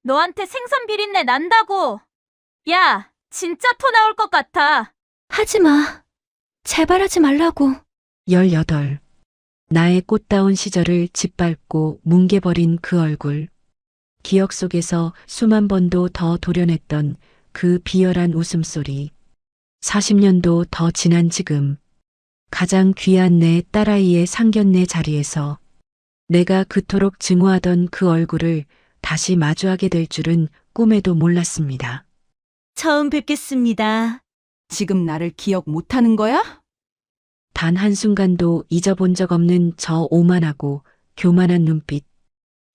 너한테 생선 비린내 난다고. 야, 진짜 토 나올 것 같아. 하지 마. 제발 하지 말라고. 18. 나의 꽃다운 시절을 짓밟고 뭉개버린 그 얼굴. 기억 속에서 수만 번도 더 도련했던 그 비열한 웃음소리. 40년도 더 지난 지금, 가장 귀한 내 딸아이의 상견례 자리에서 내가 그토록 증오하던 그 얼굴을 다시 마주하게 될 줄은 꿈에도 몰랐습니다. 처음 뵙겠습니다. 지금 나를 기억 못하는 거야? 단 한순간도 잊어본 적 없는 저 오만하고 교만한 눈빛.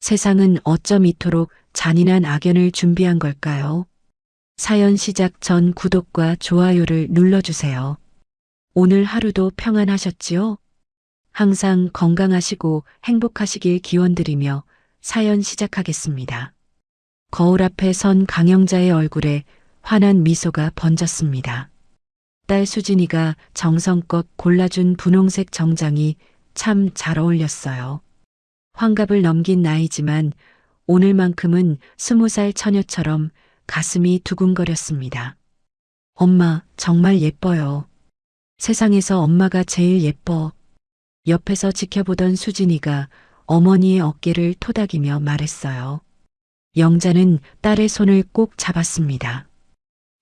세상은 어쩜 이토록 잔인한 악연을 준비한 걸까요? 사연 시작 전 구독과 좋아요를 눌러주세요. 오늘 하루도 평안하셨지요? 항상 건강하시고 행복하시길 기원드리며 사연 시작하겠습니다. 거울 앞에 선 강영자의 얼굴에 환한 미소가 번졌습니다. 딸 수진이가 정성껏 골라준 분홍색 정장이 참 잘 어울렸어요. 환갑을 넘긴 나이지만 오늘만큼은 20살 처녀처럼 가슴이 두근거렸습니다. 엄마, 정말 예뻐요. 세상에서 엄마가 제일 예뻐. 옆에서 지켜보던 수진이가 어머니의 어깨를 토닥이며 말했어요. 영자는 딸의 손을 꼭 잡았습니다.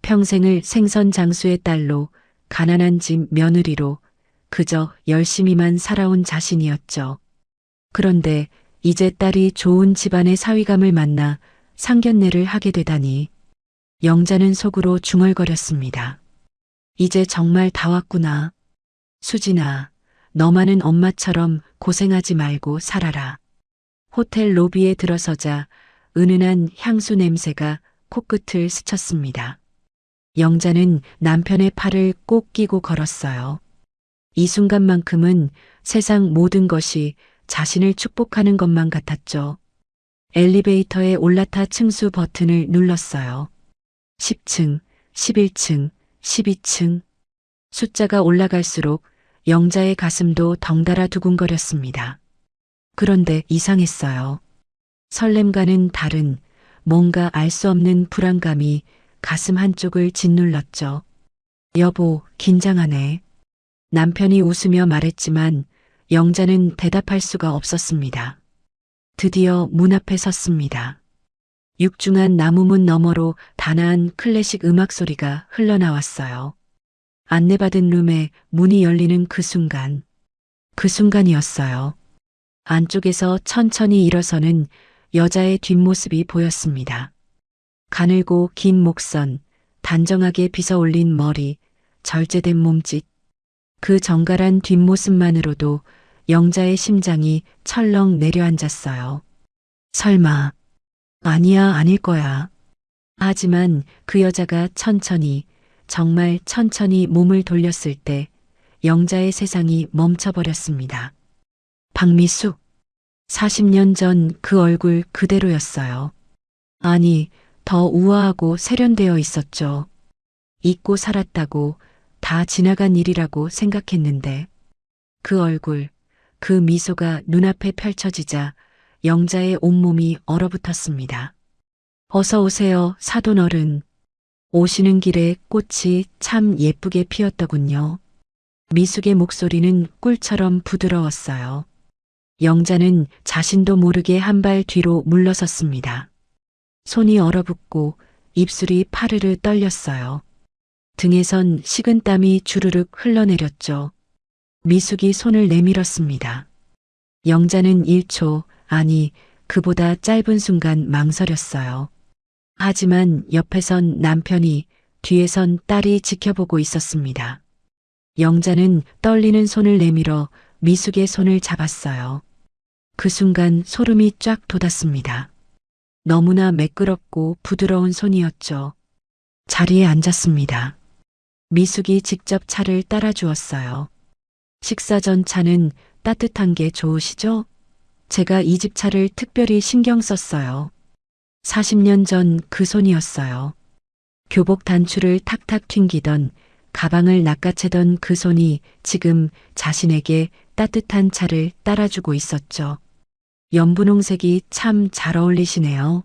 평생을 생선 장수의 딸로, 가난한 집 며느리로 그저 열심히만 살아온 자신이었죠. 그런데 이제 딸이 좋은 집안의 사위감을 만나 상견례를 하게 되다니 영자는 속으로 중얼거렸습니다. 이제 정말 다 왔구나. 수진아, 너만은 엄마처럼 고생하지 말고 살아라. 호텔 로비에 들어서자 은은한 향수 냄새가 코끝을 스쳤습니다. 영자는 남편의 팔을 꼭 끼고 걸었어요. 이 순간만큼은 세상 모든 것이 자신을 축복하는 것만 같았죠. 엘리베이터에 올라타 층수 버튼을 눌렀어요. 10층, 11층, 12층. 숫자가 올라갈수록 영자의 가슴도 덩달아 두근거렸습니다. 그런데 이상했어요. 설렘과는 다른 뭔가 알 수 없는 불안감이 가슴 한쪽을 짓눌렀죠. 여보, 긴장하네. 남편이 웃으며 말했지만 영자는 대답할 수가 없었습니다. 드디어 문 앞에 섰습니다. 육중한 나무문 너머로 단아한 클래식 음악 소리가 흘러나왔어요. 안내받은 룸에 문이 열리는 그 순간이었어요. 안쪽에서 천천히 일어서는 여자의 뒷모습이 보였습니다. 가늘고 긴 목선, 단정하게 빗어올린 머리, 절제된 몸짓. 그 정갈한 뒷모습만으로도 영자의 심장이 철렁 내려앉았어요. 설마, 아니야, 아닐 거야. 하지만 그 여자가 천천히, 정말 천천히 몸을 돌렸을 때 영자의 세상이 멈춰버렸습니다. 박미숙. 40년 전 그 얼굴 그대로였어요. 아니, 더 우아하고 세련되어 있었죠. 잊고 살았다고, 다 지나간 일이라고 생각했는데 그 얼굴, 그 미소가 눈앞에 펼쳐지자 영자의 온몸이 얼어붙었습니다. 어서 오세요, 사돈 어른. 오시는 길에 꽃이 참 예쁘게 피었더군요. 미숙의 목소리는 꿀처럼 부드러웠어요. 영자는 자신도 모르게 한 발 뒤로 물러섰습니다. 손이 얼어붙고 입술이 파르르 떨렸어요. 등에선 식은땀이 주르륵 흘러내렸죠. 미숙이 손을 내밀었습니다. 영자는 1초, 아니, 그보다 짧은 순간 망설였어요. 하지만 옆에선 남편이, 뒤에선 딸이 지켜보고 있었습니다. 영자는 떨리는 손을 내밀어 미숙의 손을 잡았어요. 그 순간 소름이 쫙 돋았습니다. 너무나 매끄럽고 부드러운 손이었죠. 자리에 앉았습니다. 미숙이 직접 차를 따라주었어요. 식사 전 차는 따뜻한 게 좋으시죠? 제가 이 집 차를 특별히 신경 썼어요. 40년 전 그 손이었어요. 교복 단추를 탁탁 튕기던, 가방을 낚아채던 그 손이 지금 자신에게 따뜻한 차를 따라주고 있었죠. 연분홍색이 참 잘 어울리시네요.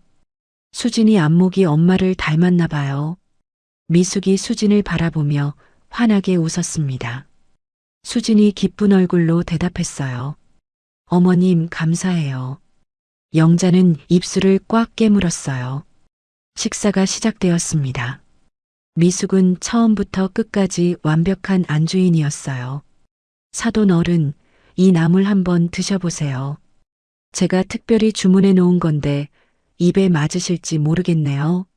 수진이 안목이 엄마를 닮았나 봐요. 미숙이 수진을 바라보며 환하게 웃었습니다. 수진이 기쁜 얼굴로 대답했어요. 어머님, 감사해요. 영자는 입술을 꽉 깨물었어요. 식사가 시작되었습니다. 미숙은 처음부터 끝까지 완벽한 안주인이었어요. 사돈 어른, 이 나물 한번 드셔보세요. 제가 특별히 주문해 놓은 건데 입에 맞으실지 모르겠네요.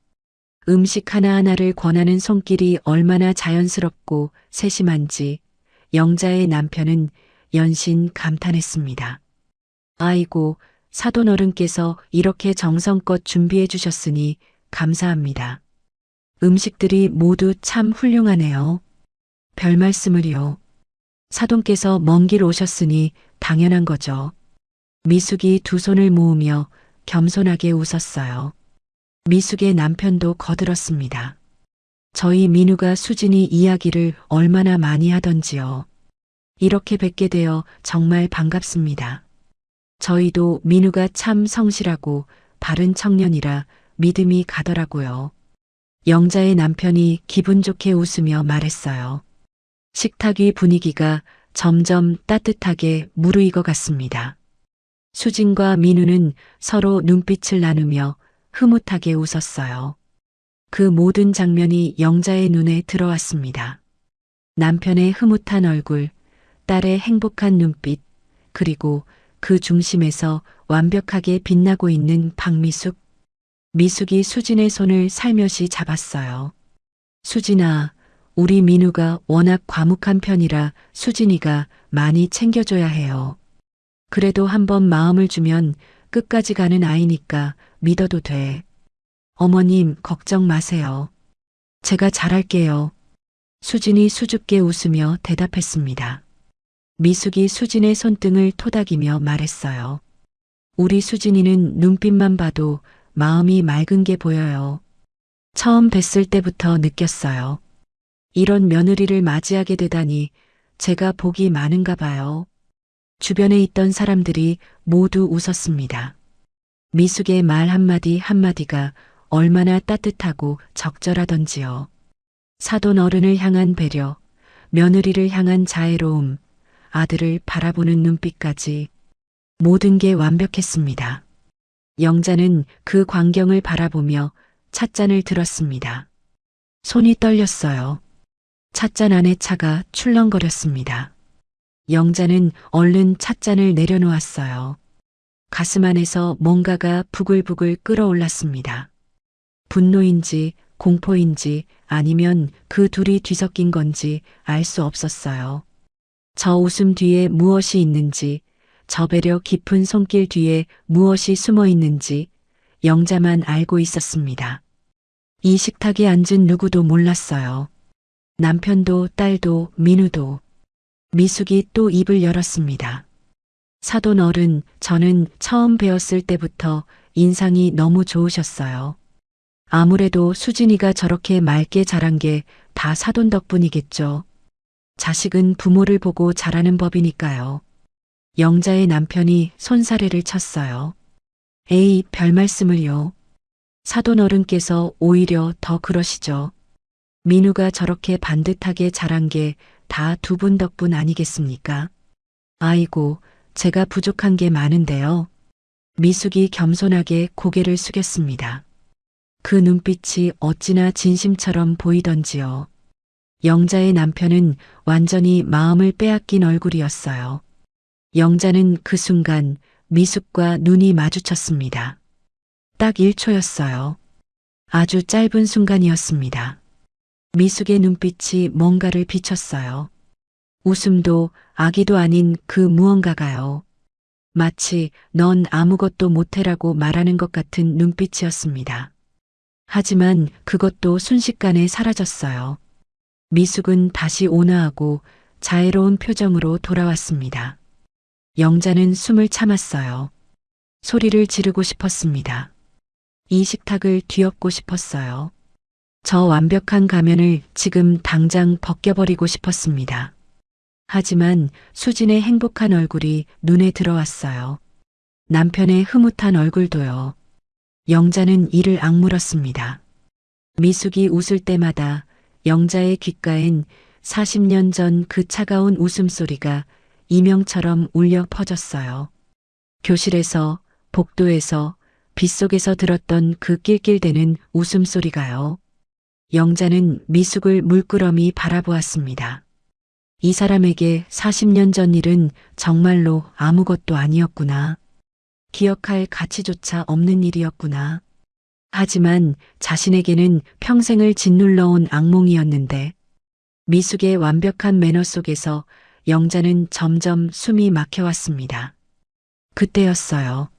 음식 하나하나를 권하는 손길이 얼마나 자연스럽고 세심한지 영자의 남편은 연신 감탄했습니다. 아이고, 사돈 어른께서 이렇게 정성껏 준비해 주셨으니 감사합니다. 음식들이 모두 참 훌륭하네요. 별 말씀을요. 사돈께서 먼 길 오셨으니 당연한 거죠. 미숙이 두 손을 모으며 겸손하게 웃었어요. 미숙의 남편도 거들었습니다. 저희 민우가 수진이 이야기를 얼마나 많이 하던지요. 이렇게 뵙게 되어 정말 반갑습니다. 저희도 민우가 참 성실하고 바른 청년이라 믿음이 가더라고요. 영자의 남편이 기분 좋게 웃으며 말했어요. 식탁 위 분위기가 점점 따뜻하게 무르익어 갔습니다. 수진과 민우는 서로 눈빛을 나누며 흐뭇하게 웃었어요. 그 모든 장면이 영자의 눈에 들어왔습니다. 남편의 흐뭇한 얼굴, 딸의 행복한 눈빛, 그리고 그 중심에서 완벽하게 빛나고 있는 박미숙. 미숙이 수진의 손을 살며시 잡았어요. 수진아, 우리 민우가 워낙 과묵한 편이라 수진이가 많이 챙겨줘야 해요. 그래도 한번 마음을 주면 끝까지 가는 아이니까 믿어도 돼. 어머님, 걱정 마세요. 제가 잘할게요. 수진이 수줍게 웃으며 대답했습니다. 미숙이 수진의 손등을 토닥이며 말했어요. 우리 수진이는 눈빛만 봐도 마음이 맑은 게 보여요. 처음 뵀을 때부터 느꼈어요. 이런 며느리를 맞이하게 되다니 제가 복이 많은가 봐요. 주변에 있던 사람들이 모두 웃었습니다. 미숙의 말 한마디 한마디가 얼마나 따뜻하고 적절하던지요. 사돈 어른을 향한 배려, 며느리를 향한 자애로움, 아들을 바라보는 눈빛까지 모든 게 완벽했습니다. 영자는 그 광경을 바라보며 찻잔을 들었습니다. 손이 떨렸어요. 찻잔 안에 차가 출렁거렸습니다. 영자는 얼른 찻잔을 내려놓았어요. 가슴 안에서 뭔가가 부글부글 끓어올랐습니다. 분노인지 공포인지 아니면 그 둘이 뒤섞인 건지 알 수 없었어요. 저 웃음 뒤에 무엇이 있는지, 저 배려 깊은 손길 뒤에 무엇이 숨어 있는지 영자만 알고 있었습니다. 이 식탁에 앉은 누구도 몰랐어요. 남편도 딸도 민우도. 미숙이 또 입을 열었습니다. 사돈 어른, 저는 처음 뵈었을 때부터 인상이 너무 좋으셨어요. 아무래도 수진이가 저렇게 맑게 자란 게 다 사돈 덕분이겠죠. 자식은 부모를 보고 자라는 법이니까요. 영자의 남편이 손사래를 쳤어요. 에이, 별 말씀을요. 사돈 어른께서 오히려 더 그러시죠. 민우가 저렇게 반듯하게 자란 게 다 두 분 덕분 아니겠습니까? 아이고, 제가 부족한 게 많은데요. 미숙이 겸손하게 고개를 숙였습니다. 그 눈빛이 어찌나 진심처럼 보이던지요. 영자의 남편은 완전히 마음을 빼앗긴 얼굴이었어요. 영자는 그 순간 미숙과 눈이 마주쳤습니다. 딱 1초였어요. 아주 짧은 순간이었습니다. 미숙의 눈빛이 뭔가를 비췄어요. 웃음도 아기도 아닌 그 무언가가요. 마치 넌 아무것도 못해라고 말하는 것 같은 눈빛이었습니다. 하지만 그것도 순식간에 사라졌어요. 미숙은 다시 온화하고 자애로운 표정으로 돌아왔습니다. 영자는 숨을 참았어요. 소리를 지르고 싶었습니다. 이 식탁을 뒤엎고 싶었어요. 저 완벽한 가면을 지금 당장 벗겨버리고 싶었습니다. 하지만 수진의 행복한 얼굴이 눈에 들어왔어요. 남편의 흐뭇한 얼굴도요. 영자는 이를 악물었습니다. 미숙이 웃을 때마다 영자의 귓가엔 40년 전 그 차가운 웃음소리가 이명처럼 울려 퍼졌어요. 교실에서, 복도에서, 빗속에서 들었던 그 낄낄대는 웃음소리가요. 영자는 미숙을 물끄러미 바라보았습니다. 이 사람에게 40년 전 일은 정말로 아무것도 아니었구나. 기억할 가치조차 없는 일이었구나. 하지만 자신에게는 평생을 짓눌러온 악몽이었는데 미숙의 완벽한 매너 속에서 영자는 점점 숨이 막혀왔습니다. 그때였어요.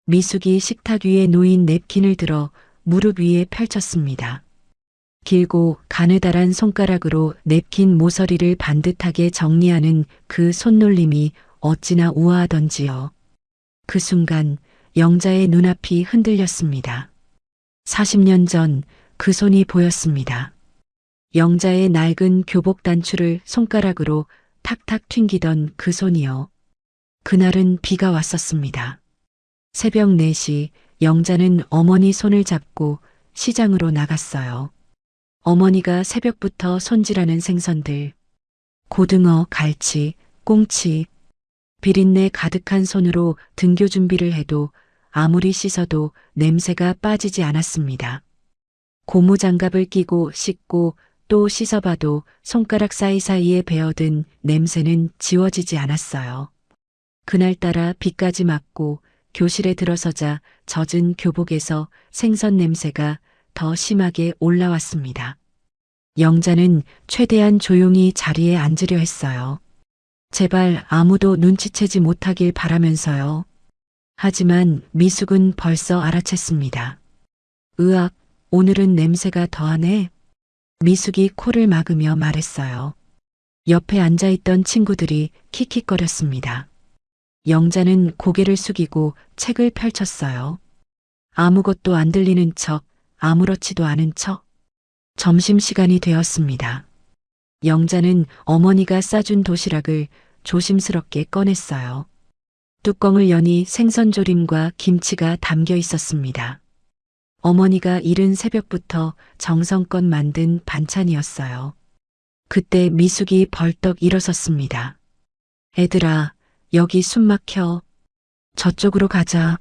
미숙이 식탁 위에 놓인 냅킨을 들어 무릎 위에 펼쳤습니다. 길고 가느다란 손가락으로 냅킨 모서리를 반듯하게 정리하는 그 손놀림이 어찌나 우아하던지요. 그 순간 영자의 눈앞이 흔들렸습니다. 40년 전 그 손이 보였습니다. 영자의 낡은 교복 단추를 손가락으로 탁탁 튕기던 그 손이요. 그날은 비가 왔었습니다. 새벽 4시 영자는 어머니 손을 잡고 시장으로 나갔어요. 어머니가 새벽부터 손질하는 생선들, 고등어, 갈치, 꽁치, 비린내 가득한 손으로 등교 준비를 해도 아무리 씻어도 냄새가 빠지지 않았습니다. 고무장갑을 끼고 씻고 또 씻어봐도 손가락 사이사이에 배어든 냄새는 지워지지 않았어요. 그날따라 비까지 맞고 교실에 들어서자 젖은 교복에서 생선 냄새가 더 심하게 올라왔습니다. 영자는 최대한 조용히 자리에 앉으려 했어요. 제발 아무도 눈치채지 못하길 바라면서요. 하지만 미숙은 벌써 알아챘습니다. 으악, 오늘은 냄새가 더하네. 미숙이 코를 막으며 말했어요. 옆에 앉아있던 친구들이 킥킥거렸습니다. 영자는 고개를 숙이고 책을 펼쳤어요. 아무것도 안 들리는 척, 아무렇지도 않은 척. 점심시간이 되었습니다. 영자는 어머니가 싸준 도시락을 조심스럽게 꺼냈어요. 뚜껑을 여니 생선조림과 김치가 담겨 있었습니다. 어머니가 이른 새벽부터 정성껏 만든 반찬이었어요. 그때 미숙이 벌떡 일어섰습니다. 애들아, 여기 숨 막혀. 저쪽으로 가자.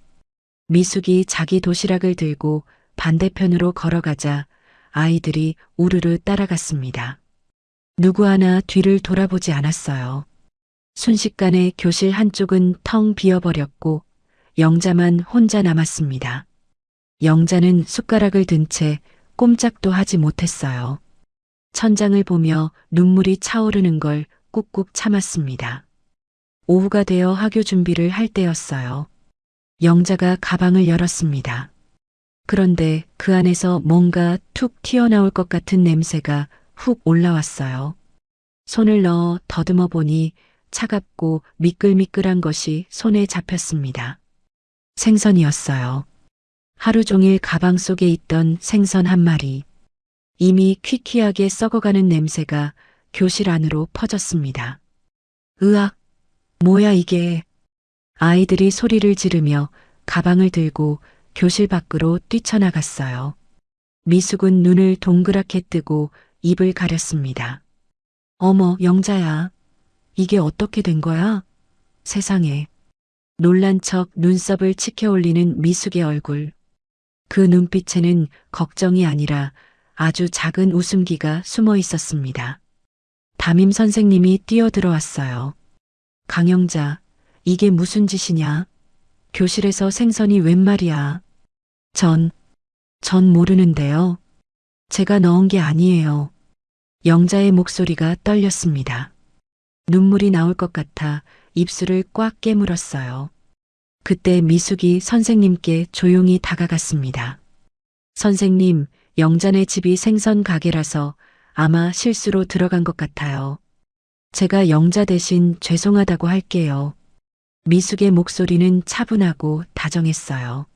미숙이 자기 도시락을 들고 반대편으로 걸어가자 아이들이 우르르 따라갔습니다. 누구 하나 뒤를 돌아보지 않았어요. 순식간에 교실 한쪽은 텅 비어버렸고 영자만 혼자 남았습니다. 영자는 숟가락을 든 채 꼼짝도 하지 못했어요. 천장을 보며 눈물이 차오르는 걸 꾹꾹 참았습니다. 오후가 되어 학교 준비를 할 때였어요. 영자가 가방을 열었습니다. 그런데 그 안에서 뭔가 툭 튀어나올 것 같은 냄새가 훅 올라왔어요. 손을 넣어 더듬어 보니 차갑고 미끌미끌한 것이 손에 잡혔습니다. 생선이었어요. 하루 종일 가방 속에 있던 생선 한 마리. 이미 퀴퀴하게 썩어가는 냄새가 교실 안으로 퍼졌습니다. 으악, 뭐야 이게. 아이들이 소리를 지르며 가방을 들고 교실 밖으로 뛰쳐나갔어요. 미숙은 눈을 동그랗게 뜨고 입을 가렸습니다. 어머, 영자야. 이게 어떻게 된 거야? 세상에. 놀란 척 눈썹을 치켜 올리는 미숙의 얼굴. 그 눈빛에는 걱정이 아니라 아주 작은 웃음기가 숨어 있었습니다. 담임 선생님이 뛰어들어왔어요. 강영자, 이게 무슨 짓이냐? 교실에서 생선이 웬 말이야? 전 모르는데요. 제가 넣은 게 아니에요. 영자의 목소리가 떨렸습니다. 눈물이 나올 것 같아 입술을 꽉 깨물었어요. 그때 미숙이 선생님께 조용히 다가갔습니다. 선생님, 영자네 집이 생선 가게라서 아마 실수로 들어간 것 같아요. 제가 영자 대신 죄송하다고 할게요. 미숙의 목소리는 차분하고 다정했어요.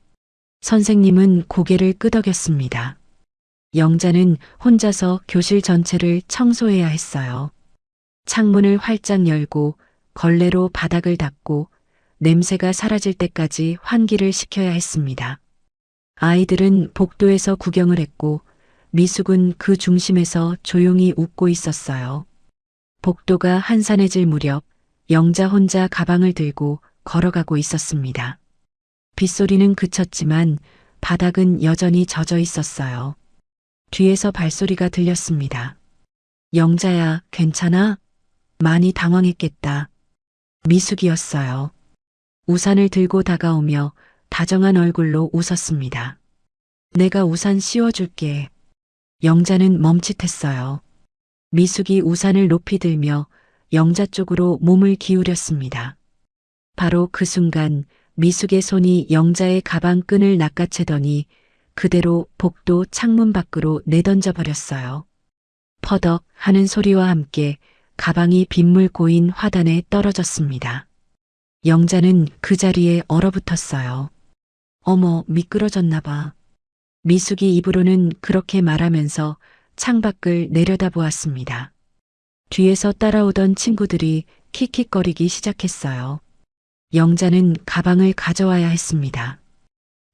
선생님은 고개를 끄덕였습니다. 영자는 혼자서 교실 전체를 청소해야 했어요. 창문을 활짝 열고 걸레로 바닥을 닦고 냄새가 사라질 때까지 환기를 시켜야 했습니다. 아이들은 복도에서 구경을 했고 미숙은 그 중심에서 조용히 웃고 있었어요. 복도가 한산해질 무렵 영자 혼자 가방을 들고 걸어가고 있었습니다. 빗소리는 그쳤지만 바닥은 여전히 젖어 있었어요. 뒤에서 발소리가 들렸습니다. 영자야, 괜찮아? 많이 당황했겠다. 미숙이었어요. 우산을 들고 다가오며 다정한 얼굴로 웃었습니다. 내가 우산 씌워줄게. 영자는 멈칫했어요. 미숙이 우산을 높이 들며 영자 쪽으로 몸을 기울였습니다. 바로 그 순간 미숙의 손이 영자의 가방 끈을 낚아채더니 그대로 복도 창문 밖으로 내던져 버렸어요. 퍼덕 하는 소리와 함께 가방이 빗물 고인 화단에 떨어졌습니다. 영자는 그 자리에 얼어붙었어요. 어머, 미끄러졌나 봐. 미숙이 입으로는 그렇게 말하면서 창밖을 내려다보았습니다. 뒤에서 따라오던 친구들이 킥킥거리기 시작했어요. 영자는 가방을 가져와야 했습니다.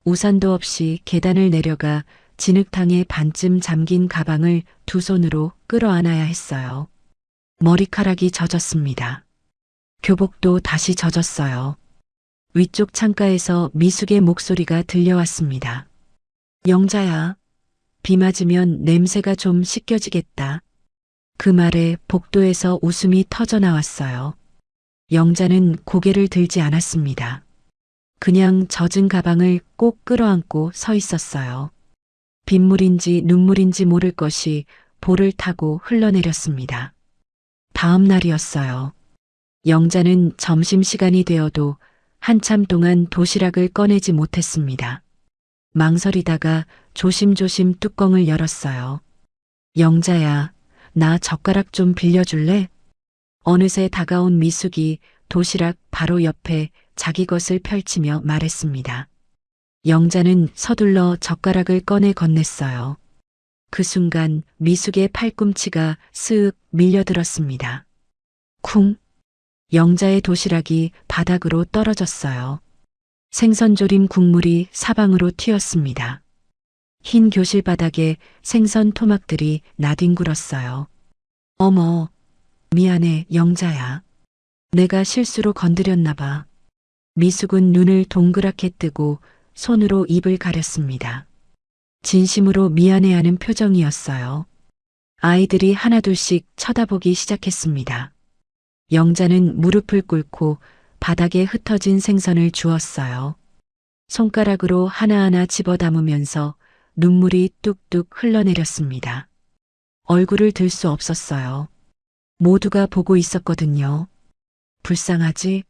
우산도 없이 계단을 내려가 진흙탕에 반쯤 잠긴 가방을 두 손으로 끌어안아야 했어요. 머리카락이 젖었습니다. 교복도 다시 젖었어요. 위쪽 창가에서 미숙의 목소리가 들려왔습니다. 영자야, 비 맞으면 냄새가 좀 씻겨지겠다. 그 말에 복도에서 웃음이 터져 나왔어요. 영자는 고개를 들지 않았습니다. 그냥 젖은 가방을 꼭 끌어안고 서 있었어요. 빗물인지 눈물인지 모를 것이 볼을 타고 흘러내렸습니다. 다음 날이었어요. 영자는 점심시간이 되어도 한참 동안 도시락을 꺼내지 못했습니다. 망설이다가 조심조심 뚜껑을 열었어요. 영자야, 나 젓가락 좀 빌려줄래? 어느새 다가온 미숙이 도시락 바로 옆에 자기 것을 펼치며 말했습니다. 영자는 서둘러 젓가락을 꺼내 건넸어요. 그 순간 미숙의 팔꿈치가 쓱 밀려들었습니다. 쿵! 영자의 도시락이 바닥으로 떨어졌어요. 생선조림 국물이 사방으로 튀었습니다. 흰 교실 바닥에 생선 토막들이 나뒹굴었어요. 어머, 미안해, 영자야. 내가 실수로 건드렸나 봐. 미숙은 눈을 동그랗게 뜨고 손으로 입을 가렸습니다. 진심으로 미안해하는 표정이었어요. 아이들이 하나둘씩 쳐다보기 시작했습니다. 영자는 무릎을 꿇고 바닥에 흩어진 생선을 주었어요. 손가락으로 하나하나 집어 담으면서 눈물이 뚝뚝 흘러내렸습니다. 얼굴을 들 수 없었어요. 모두가 보고 있었거든요. 불쌍하지?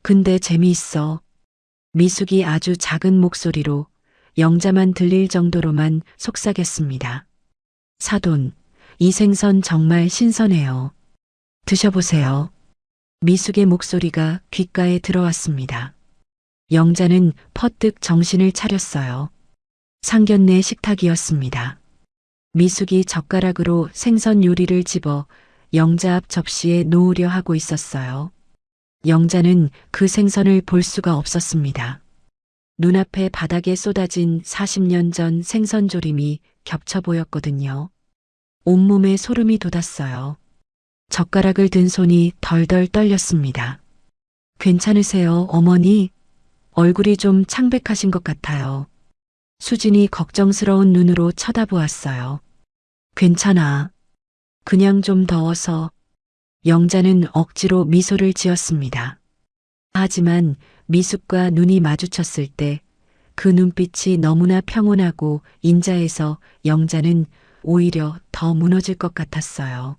근데 재미있어. 미숙이 아주 작은 목소리로 영자만 들릴 정도로만 속삭였습니다. 사돈, 이 생선 정말 신선해요. 드셔보세요. 미숙의 목소리가 귓가에 들어왔습니다. 영자는 퍼뜩 정신을 차렸어요. 상견례 식탁이었습니다. 미숙이 젓가락으로 생선 요리를 집어 영자 앞 접시에 놓으려 하고 있었어요. 영자는 그 생선을 볼 수가 없었습니다. 눈앞에 바닥에 쏟아진 40년 전 생선조림이 겹쳐 보였거든요. 온몸에 소름이 돋았어요. 젓가락을 든 손이 덜덜 떨렸습니다. 괜찮으세요, 어머니? 얼굴이 좀 창백하신 것 같아요. 수진이 걱정스러운 눈으로 쳐다보았어요. 괜찮아. 그냥 좀 더워서. 영자는 억지로 미소를 지었습니다. 하지만 미숙과 눈이 마주쳤을 때 그 눈빛이 너무나 평온하고 인자해서 영자는 오히려 더 무너질 것 같았어요.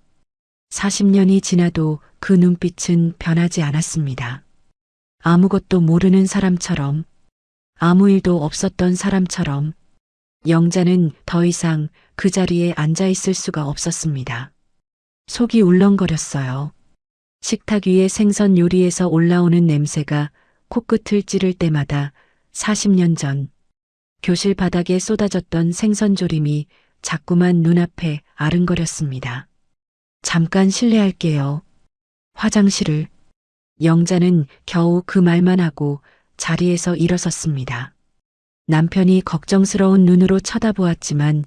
40년이 지나도 그 눈빛은 변하지 않았습니다. 아무것도 모르는 사람처럼, 아무 일도 없었던 사람처럼 영자는 더 이상 그 자리에 앉아 있을 수가 없었습니다. 속이 울렁거렸어요. 식탁 위에 생선 요리에서 올라오는 냄새가 코끝을 찌를 때마다 40년 전 교실 바닥에 쏟아졌던 생선조림이 자꾸만 눈앞에 아른거렸습니다. 잠깐 실례할게요. 화장실을. 영자는 겨우 그 말만 하고 자리에서 일어섰습니다. 남편이 걱정스러운 눈으로 쳐다보았지만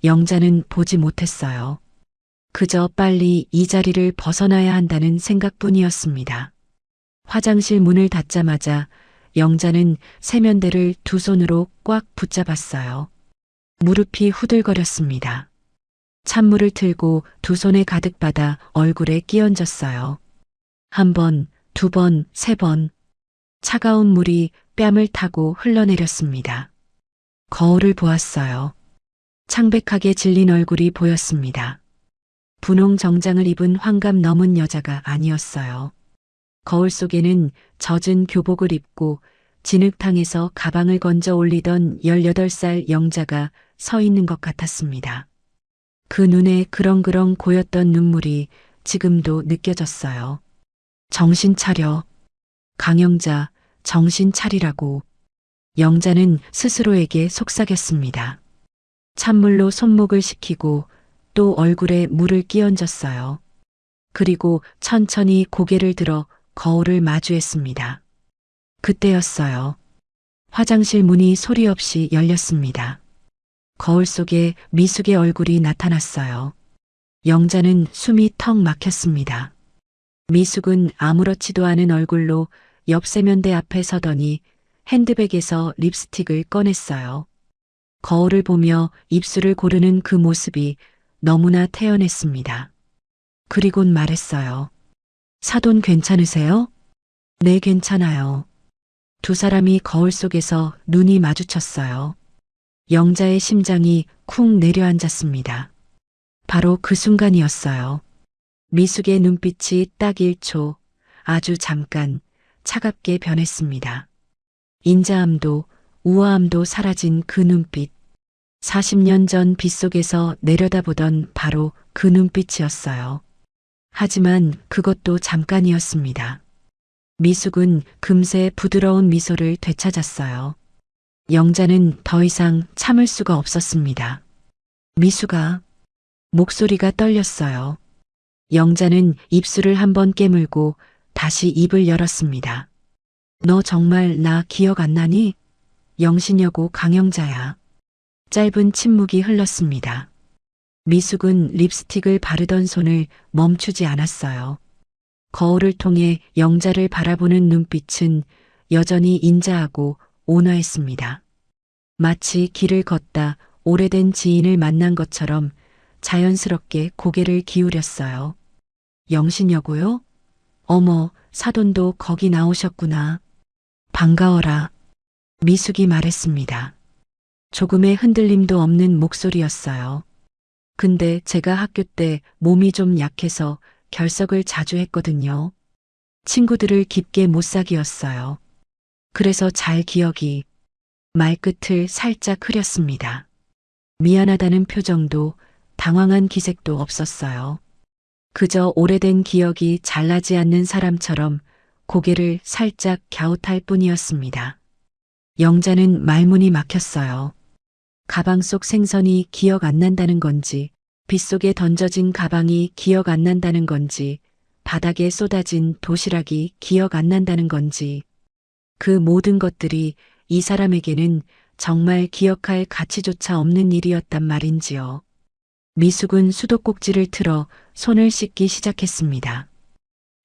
영자는 보지 못했어요. 그저 빨리 이 자리를 벗어나야 한다는 생각뿐이었습니다. 화장실 문을 닫자마자 영자는 세면대를 두 손으로 꽉 붙잡았어요. 무릎이 후들거렸습니다. 찬물을 틀고 두 손에 가득 받아 얼굴에 끼얹었어요. 한 번, 두 번, 세 번. 차가운 물이 뺨을 타고 흘러내렸습니다. 거울을 보았어요. 창백하게 질린 얼굴이 보였습니다. 분홍 정장을 입은 환갑 넘은 여자가 아니었어요. 거울 속에는 젖은 교복을 입고 진흙탕에서 가방을 건져 올리던 18살 영자가 서 있는 것 같았습니다. 그 눈에 그렁그렁 고였던 눈물이 지금도 느껴졌어요. 정신 차려. 강영자, 정신 차리라고. 영자는 스스로에게 속삭였습니다. 찬물로 손목을 식히고 또 얼굴에 물을 끼얹었어요. 그리고 천천히 고개를 들어 거울을 마주했습니다. 그때였어요. 화장실 문이 소리 없이 열렸습니다. 거울 속에 미숙의 얼굴이 나타났어요. 영자는 숨이 턱 막혔습니다. 미숙은 아무렇지도 않은 얼굴로 옆 세면대 앞에 서더니 핸드백에서 립스틱을 꺼냈어요. 거울을 보며 입술을 고르는 그 모습이 너무나 태연했습니다. 그리곤 말했어요. 사돈 괜찮으세요? 네, 괜찮아요. 두 사람이 거울 속에서 눈이 마주쳤어요. 영자의 심장이 쿵 내려앉았습니다. 바로 그 순간이었어요. 미숙의 눈빛이 딱 1초, 아주 잠깐, 차갑게 변했습니다. 인자함도 우아함도 사라진 그 눈빛. 40년 전 빗속에서 내려다보던 바로 그 눈빛이었어요. 하지만 그것도 잠깐이었습니다. 미숙은 금세 부드러운 미소를 되찾았어요. 영자는 더 이상 참을 수가 없었습니다. 미숙아. 목소리가 떨렸어요. 영자는 입술을 한번 깨물고 다시 입을 열었습니다. 너 정말 나 기억 안 나니? 영신여고 강영자야. 짧은 침묵이 흘렀습니다. 미숙은 립스틱을 바르던 손을 멈추지 않았어요. 거울을 통해 영자를 바라보는 눈빛은 여전히 인자하고 온화했습니다. 마치 길을 걷다 오래된 지인을 만난 것처럼 자연스럽게 고개를 기울였어요. 영신여고요? 어머, 사돈도 거기 나오셨구나. 반가워라. 미숙이 말했습니다. 조금의 흔들림도 없는 목소리였어요. 근데 제가 학교 때 몸이 좀 약해서 결석을 자주 했거든요. 친구들을 깊게 못 사귀었어요. 그래서 잘 기억이. 말끝을 살짝 흐렸습니다. 미안하다는 표정도 당황한 기색도 없었어요. 그저 오래된 기억이 잘나지 않는 사람처럼 고개를 살짝 갸웃할 뿐이었습니다. 영자는 말문이 막혔어요. 가방 속 생선이 기억 안 난다는 건지, 빗속에 던져진 가방이 기억 안 난다는 건지, 바닥에 쏟아진 도시락이 기억 안 난다는 건지, 그 모든 것들이 이 사람에게는 정말 기억할 가치조차 없는 일이었단 말인지요. 미숙은 수도꼭지를 틀어 손을 씻기 시작했습니다.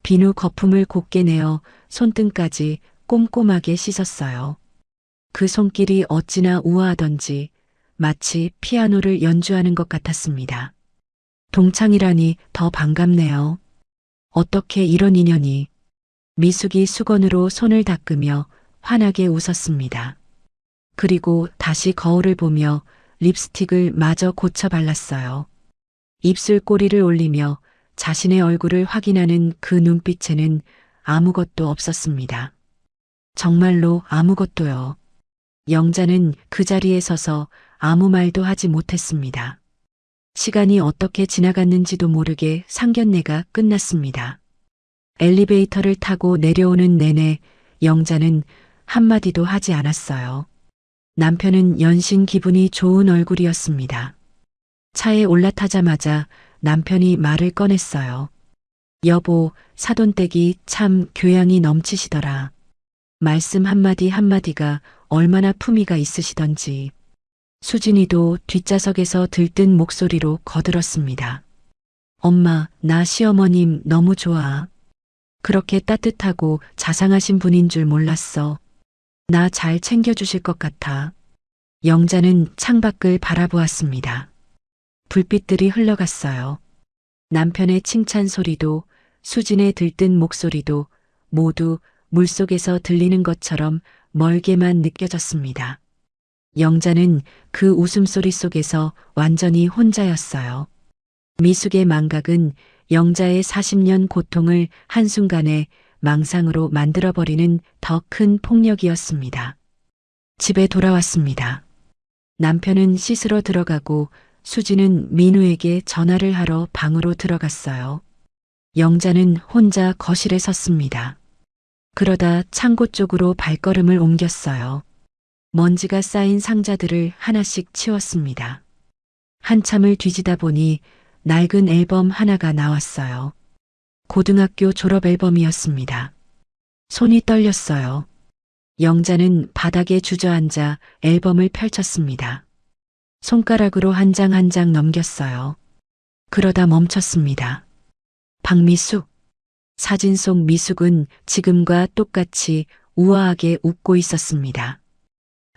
비누 거품을 곱게 내어 손등까지 꼼꼼하게 씻었어요. 그 손길이 어찌나 우아하던지 마치 피아노를 연주하는 것 같았습니다. 동창이라니 더 반갑네요. 어떻게 이런 인연이. 미숙이 수건으로 손을 닦으며 환하게 웃었습니다. 그리고 다시 거울을 보며 립스틱을 마저 고쳐 발랐어요. 입술 꼬리를 올리며 자신의 얼굴을 확인하는 그 눈빛에는 아무것도 없었습니다. 정말로 아무것도요. 영자는 그 자리에 서서 아무 말도 하지 못했습니다. 시간이 어떻게 지나갔는지도 모르게 상견례가 끝났습니다. 엘리베이터를 타고 내려오는 내내 영자는 한마디도 하지 않았어요. 남편은 연신 기분이 좋은 얼굴이었습니다. 차에 올라타자마자 남편이 말을 꺼냈어요. 여보, 사돈댁이 참 교양이 넘치시더라. 말씀 한마디 한마디가 얼마나 품위가 있으시던지. 수진이도 뒷좌석에서 들뜬 목소리로 거들었습니다. 엄마, 나 시어머님 너무 좋아. 그렇게 따뜻하고 자상하신 분인 줄 몰랐어. 나 잘 챙겨주실 것 같아. 영자는 창밖을 바라보았습니다. 불빛들이 흘러갔어요. 남편의 칭찬 소리도 수진의 들뜬 목소리도 모두 물속에서 들리는 것처럼 멀게만 느껴졌습니다. 영자는 그 웃음소리 속에서 완전히 혼자였어요. 미숙의 망각은 영자의 40년 고통을 한순간에 망상으로 만들어버리는 더 큰 폭력이었습니다. 집에 돌아왔습니다. 남편은 씻으러 들어가고 수지는 민우에게 전화를 하러 방으로 들어갔어요. 영자는 혼자 거실에 섰습니다. 그러다 창고 쪽으로 발걸음을 옮겼어요. 먼지가 쌓인 상자들을 하나씩 치웠습니다. 한참을 뒤지다 보니 낡은 앨범 하나가 나왔어요. 고등학교 졸업 앨범이었습니다. 손이 떨렸어요. 영자는 바닥에 주저앉아 앨범을 펼쳤습니다. 손가락으로 한 장 한 장 넘겼어요. 그러다 멈췄습니다. 박미숙. 사진 속 미숙은 지금과 똑같이 우아하게 웃고 있었습니다.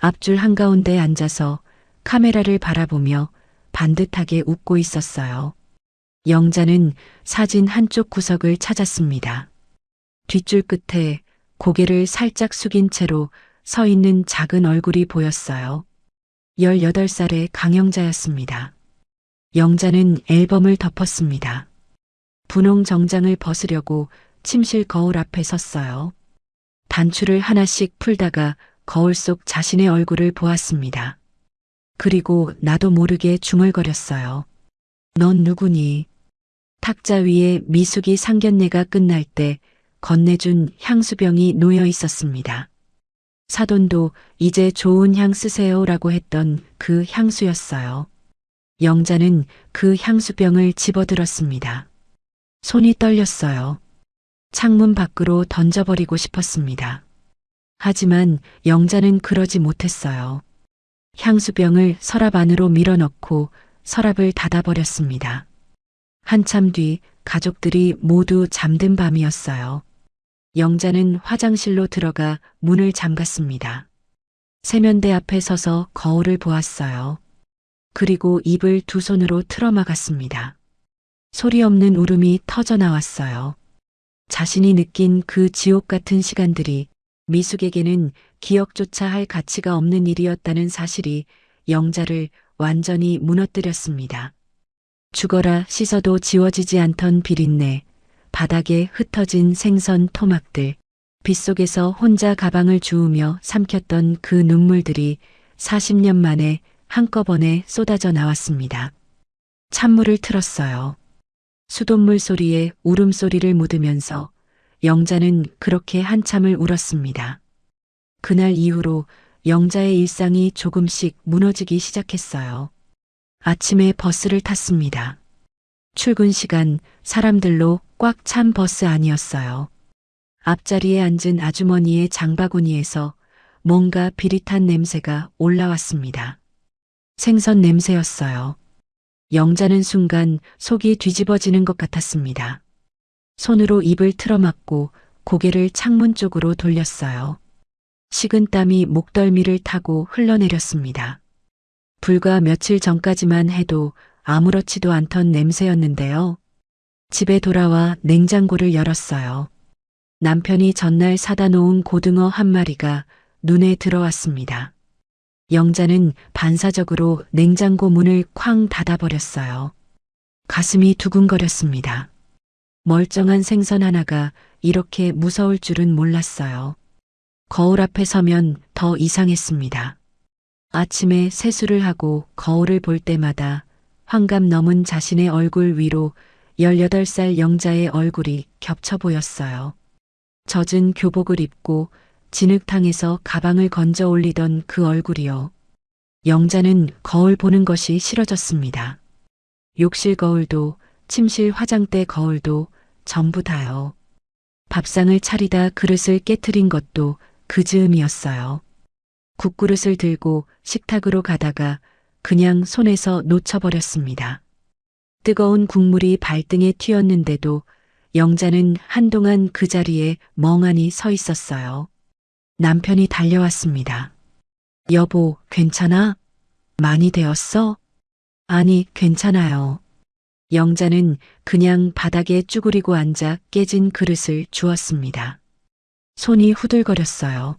앞줄 한가운데 앉아서 카메라를 바라보며 반듯하게 웃고 있었어요. 영자는 사진 한쪽 구석을 찾았습니다. 뒷줄 끝에 고개를 살짝 숙인 채로 서 있는 작은 얼굴이 보였어요. 18살의 강영자였습니다. 영자는 앨범을 덮었습니다. 분홍 정장을 벗으려고 침실 거울 앞에 섰어요. 단추를 하나씩 풀다가 거울 속 자신의 얼굴을 보았습니다. 그리고 나도 모르게 중얼거렸어요. 넌 누구니? 탁자 위에 미숙이 상견례가 끝날 때 건네준 향수병이 놓여 있었습니다. 사돈도 이제 좋은 향 쓰세요라고 했던 그 향수였어요. 영자는 그 향수병을 집어들었습니다. 손이 떨렸어요. 창문 밖으로 던져버리고 싶었습니다. 하지만 영자는 그러지 못했어요. 향수병을 서랍 안으로 밀어넣고 서랍을 닫아버렸습니다. 한참 뒤 가족들이 모두 잠든 밤이었어요. 영자는 화장실로 들어가 문을 잠갔습니다. 세면대 앞에 서서 거울을 보았어요. 그리고 입을 두 손으로 틀어막았습니다. 소리 없는 울음이 터져 나왔어요. 자신이 느낀 그 지옥 같은 시간들이 미숙에게는 기억조차 할 가치가 없는 일이었다는 사실이 영자를 완전히 무너뜨렸습니다. 죽어라 씻어도 지워지지 않던 비린내, 바닥에 흩어진 생선 토막들, 빗속에서 혼자 가방을 주우며 삼켰던 그 눈물들이 40년 만에 한꺼번에 쏟아져 나왔습니다. 찬물을 틀었어요. 수돗물 소리에 울음소리를 묻으면서 영자는 그렇게 한참을 울었습니다. 그날 이후로 영자의 일상이 조금씩 무너지기 시작했어요. 아침에 버스를 탔습니다. 출근 시간 사람들로 꽉 찬 버스 안이었어요. 앞자리에 앉은 아주머니의 장바구니에서 뭔가 비릿한 냄새가 올라왔습니다. 생선 냄새였어요. 영자는 순간 속이 뒤집어지는 것 같았습니다. 손으로 입을 틀어막고 고개를 창문 쪽으로 돌렸어요. 식은 땀이 목덜미를 타고 흘러내렸습니다. 불과 며칠 전까지만 해도 아무렇지도 않던 냄새였는데요. 집에 돌아와 냉장고를 열었어요. 남편이 전날 사다 놓은 고등어 한 마리가 눈에 들어왔습니다. 영자는 반사적으로 냉장고 문을 쾅 닫아버렸어요. 가슴이 두근거렸습니다. 멀쩡한 생선 하나가 이렇게 무서울 줄은 몰랐어요. 거울 앞에 서면 더 이상했습니다. 아침에 세수를 하고 거울을 볼 때마다 환감 넘은 자신의 얼굴 위로 18살 영자의 얼굴이 겹쳐 보였어요. 젖은 교복을 입고 진흙탕에서 가방을 건져 올리던 그 얼굴이요. 영자는 거울 보는 것이 싫어졌습니다. 욕실 거울도 침실 화장대 거울도 전부 다요. 밥상을 차리다 그릇을 깨트린 것도 그 즈음이었어요. 국그릇을 들고 식탁으로 가다가 그냥 손에서 놓쳐버렸습니다. 뜨거운 국물이 발등에 튀었는데도 영자는 한동안 그 자리에 멍하니 서 있었어요. 남편이 달려왔습니다. 여보, 괜찮아? 많이 되었어? 아니, 괜찮아요. 영자는 그냥 바닥에 쭈그리고 앉아 깨진 그릇을 주었습니다. 손이 후들거렸어요.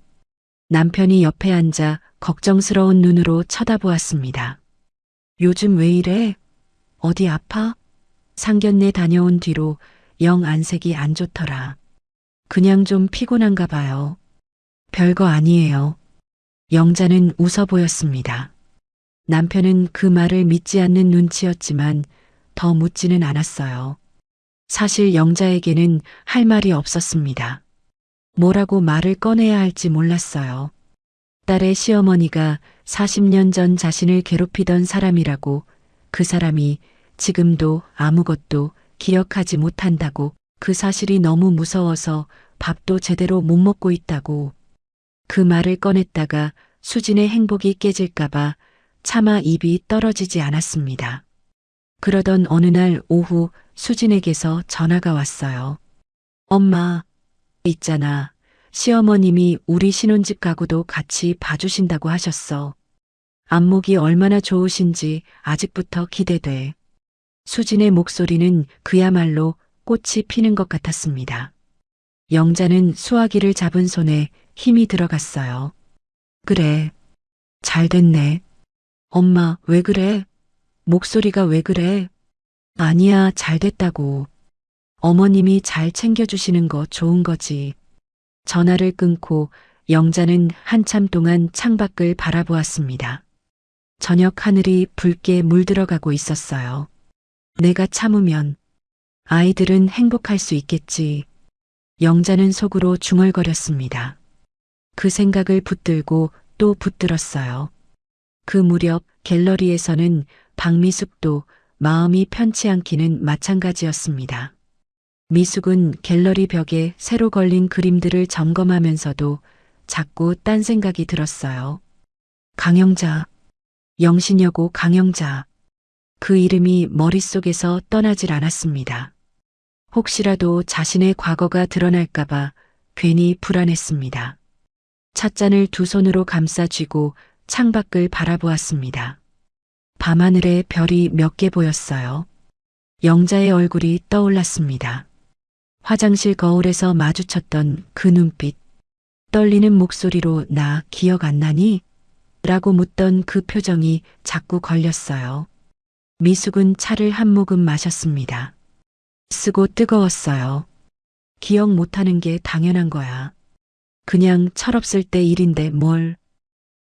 남편이 옆에 앉아 걱정스러운 눈으로 쳐다보았습니다. 요즘 왜 이래? 어디 아파? 상견례 다녀온 뒤로 영 안색이 안 좋더라. 그냥 좀 피곤한가 봐요. 별거 아니에요. 영자는 웃어 보였습니다. 남편은 그 말을 믿지 않는 눈치였지만 더 묻지는 않았어요. 사실 영자에게는 할 말이 없었습니다. 뭐라고 말을 꺼내야 할지 몰랐어요. 딸의 시어머니가 40년 전 자신을 괴롭히던 사람이라고, 그 사람이 지금도 아무것도 기억하지 못한다고, 그 사실이 너무 무서워서 밥도 제대로 못 먹고 있다고. 그 말을 꺼냈다가 수진의 행복이 깨질까봐 차마 입이 떨어지지 않았습니다. 그러던 어느 날 오후 수진에게서 전화가 왔어요. 엄마, 있잖아. 시어머님이 우리 신혼집 가구도 같이 봐주신다고 하셨어. 안목이 얼마나 좋으신지 아직부터 기대돼. 수진의 목소리는 그야말로 꽃이 피는 것 같았습니다. 영자는 수화기를 잡은 손에 힘이 들어갔어요. 그래. 잘 됐네. 엄마, 왜 그래? 목소리가 왜 그래? 아니야, 잘 됐다고. 어머님이 잘 챙겨주시는 거 좋은 거지. 전화를 끊고 영자는 한참 동안 창밖을 바라보았습니다. 저녁 하늘이 붉게 물들어가고 있었어요. 내가 참으면 아이들은 행복할 수 있겠지. 영자는 속으로 중얼거렸습니다. 그 생각을 붙들고 또 붙들었어요. 그 무렵 갤러리에서는 박미숙도 마음이 편치 않기는 마찬가지였습니다. 미숙은 갤러리 벽에 새로 걸린 그림들을 점검하면서도 자꾸 딴 생각이 들었어요. 강영자, 영신여고 강영자. 그 이름이 머릿속에서 떠나질 않았습니다. 혹시라도 자신의 과거가 드러날까봐 괜히 불안했습니다. 찻잔을 두 손으로 감싸 쥐고 창밖을 바라보았습니다. 밤하늘에 별이 몇 개 보였어요. 영자의 얼굴이 떠올랐습니다. 화장실 거울에서 마주쳤던 그 눈빛, 떨리는 목소리로 나 기억 안 나니? 라고 묻던 그 표정이 자꾸 걸렸어요. 미숙은 차를 한 모금 마셨습니다. 쓰고 뜨거웠어요. 기억 못하는 게 당연한 거야. 그냥 철없을 때 일인데 뭘.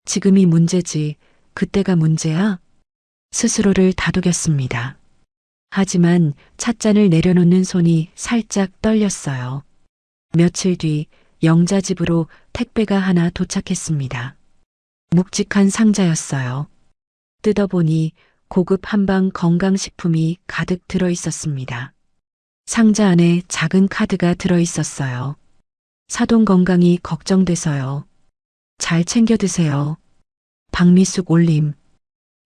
지금이 문제지, 그때가 문제야? 스스로를 다독였습니다. 하지만 찻잔을 내려놓는 손이 살짝 떨렸어요. 며칠 뒤 영자 집으로 택배가 하나 도착했습니다. 묵직한 상자였어요. 뜯어보니 고급 한방 건강식품이 가득 들어 있었습니다. 상자 안에 작은 카드가 들어 있었어요. 사돈 건강이 걱정돼서요. 잘 챙겨 드세요. 박미숙 올림.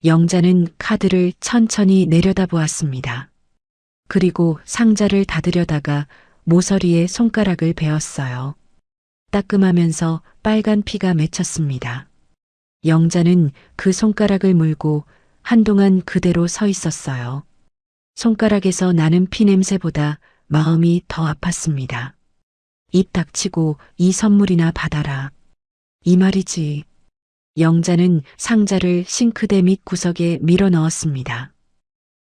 영자는 카드를 천천히 내려다보았습니다. 그리고 상자를 닫으려다가 모서리에 손가락을 베었어요. 따끔하면서 빨간 피가 맺혔습니다. 영자는 그 손가락을 물고 한동안 그대로 서 있었어요. 손가락에서 나는 피 냄새보다 마음이 더 아팠습니다. 입 닥치고 이 선물이나 받아라. 이 말이지. 영자는 상자를 싱크대 밑 구석에 밀어 넣었습니다.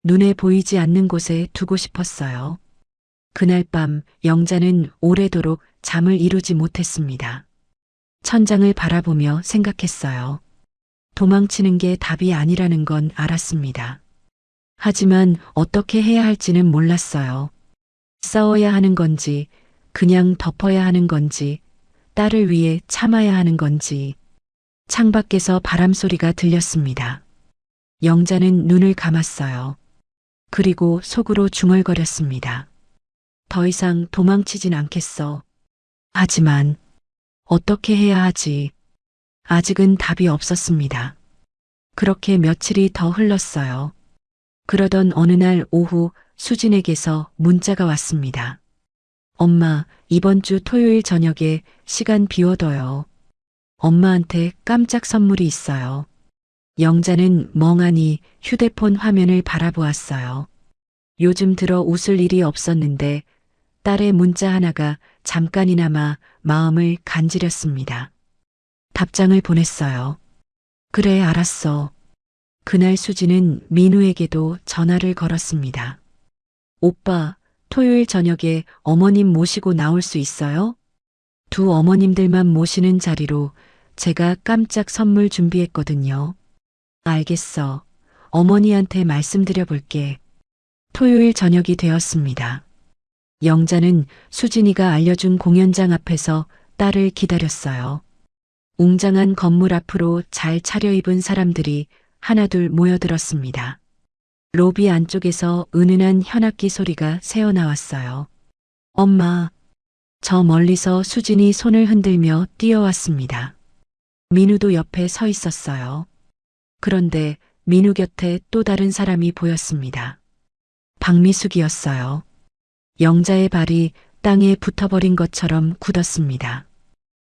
눈에 보이지 않는 곳에 두고 싶었어요. 그날 밤 영자는 오래도록 잠을 이루지 못했습니다. 천장을 바라보며 생각했어요. 도망치는 게 답이 아니라는 건 알았습니다. 하지만 어떻게 해야 할지는 몰랐어요. 싸워야 하는 건지, 그냥 덮어야 하는 건지, 딸을 위해 참아야 하는 건지. 창밖에서 바람 소리가 들렸습니다. 영자는 눈을 감았어요. 그리고 속으로 중얼거렸습니다. 더 이상 도망치진 않겠어. 하지만 어떻게 해야 하지? 아직은 답이 없었습니다. 그렇게 며칠이 더 흘렀어요. 그러던 어느 날 오후 수진에게서 문자가 왔습니다. 엄마, 이번 주 토요일 저녁에 시간 비워둬요. 엄마한테 깜짝 선물이 있어요. 영자는 멍하니 휴대폰 화면을 바라보았어요. 요즘 들어 웃을 일이 없었는데 딸의 문자 하나가 잠깐이나마 마음을 간지렸습니다. 답장을 보냈어요. 그래, 알았어. 그날 수지는 민우에게도 전화를 걸었습니다. 오빠, 토요일 저녁에 어머님 모시고 나올 수 있어요? 두 어머님들만 모시는 자리로 제가 깜짝 선물 준비했거든요. 알겠어. 어머니한테 말씀드려 볼게. 토요일 저녁이 되었습니다. 영자는 수진이가 알려준 공연장 앞에서 딸을 기다렸어요. 웅장한 건물 앞으로 잘 차려입은 사람들이 하나둘 모여들었습니다. 로비 안쪽에서 은은한 현악기 소리가 새어나왔어요. 엄마. 저 멀리서 수진이 손을 흔들며 뛰어왔습니다. 민우도 옆에 서 있었어요. 그런데 민우 곁에 또 다른 사람이 보였습니다. 박미숙이었어요. 영자의 발이 땅에 붙어버린 것처럼 굳었습니다.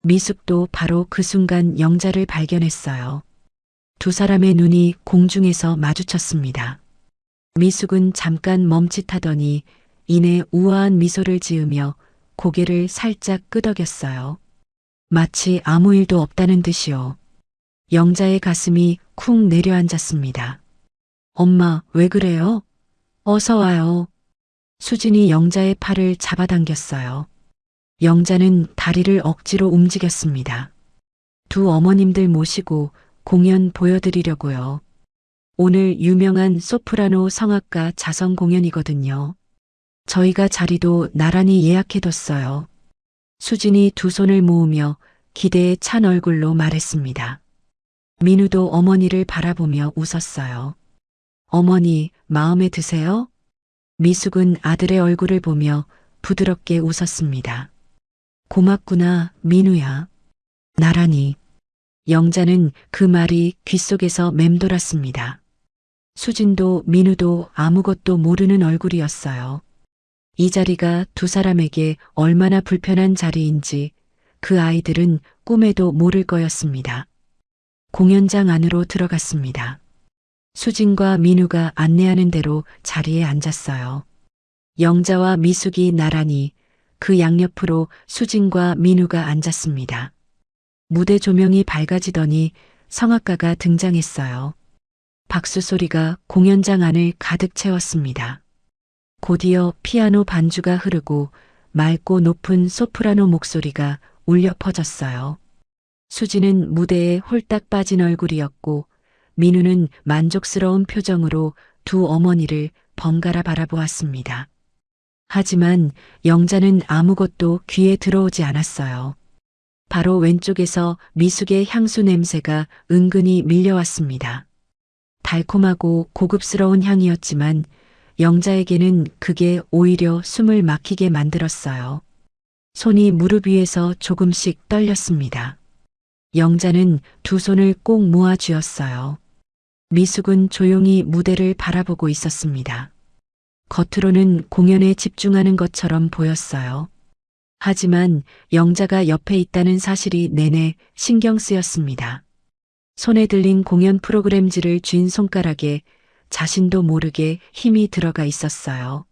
미숙도 바로 그 순간 영자를 발견했어요. 두 사람의 눈이 공중에서 마주쳤습니다. 미숙은 잠깐 멈칫하더니 이내 우아한 미소를 지으며 고개를 살짝 끄덕였어요. 마치 아무 일도 없다는 듯이요. 영자의 가슴이 쿵 내려앉았습니다. 엄마, 왜 그래요? 어서 와요. 수진이 영자의 팔을 잡아당겼어요. 영자는 다리를 억지로 움직였습니다. 두 어머님들 모시고 공연 보여드리려고요. 오늘 유명한 소프라노 성악가 자선 공연이거든요. 저희가 자리도 나란히 예약해뒀어요. 수진이 두 손을 모으며 기대에 찬 얼굴로 말했습니다. 민우도 어머니를 바라보며 웃었어요. 어머니, 마음에 드세요? 미숙은 아들의 얼굴을 보며 부드럽게 웃었습니다. 고맙구나, 민우야. 나란히. 영자는 그 말이 귓속에서 맴돌았습니다. 수진도 민우도 아무것도 모르는 얼굴이었어요. 이 자리가 두 사람에게 얼마나 불편한 자리인지 그 아이들은 꿈에도 모를 거였습니다. 공연장 안으로 들어갔습니다. 수진과 민우가 안내하는 대로 자리에 앉았어요. 영자와 미숙이 나란히 그 양옆으로 수진과 민우가 앉았습니다. 무대 조명이 밝아지더니 성악가가 등장했어요. 박수 소리가 공연장 안을 가득 채웠습니다. 곧이어 피아노 반주가 흐르고 맑고 높은 소프라노 목소리가 울려 퍼졌어요. 수지는 무대에 홀딱 빠진 얼굴이었고 민우는 만족스러운 표정으로 두 어머니를 번갈아 바라보았습니다. 하지만 영자는 아무것도 귀에 들어오지 않았어요. 바로 왼쪽에서 미숙의 향수 냄새가 은근히 밀려왔습니다. 달콤하고 고급스러운 향이었지만 영자에게는 그게 오히려 숨을 막히게 만들었어요. 손이 무릎 위에서 조금씩 떨렸습니다. 영자는 두 손을 꼭 모아 쥐었어요. 미숙은 조용히 무대를 바라보고 있었습니다. 겉으로는 공연에 집중하는 것처럼 보였어요. 하지만 영자가 옆에 있다는 사실이 내내 신경 쓰였습니다. 손에 들린 공연 프로그램지를 쥔 손가락에 자신도 모르게 힘이 들어가 있었어요.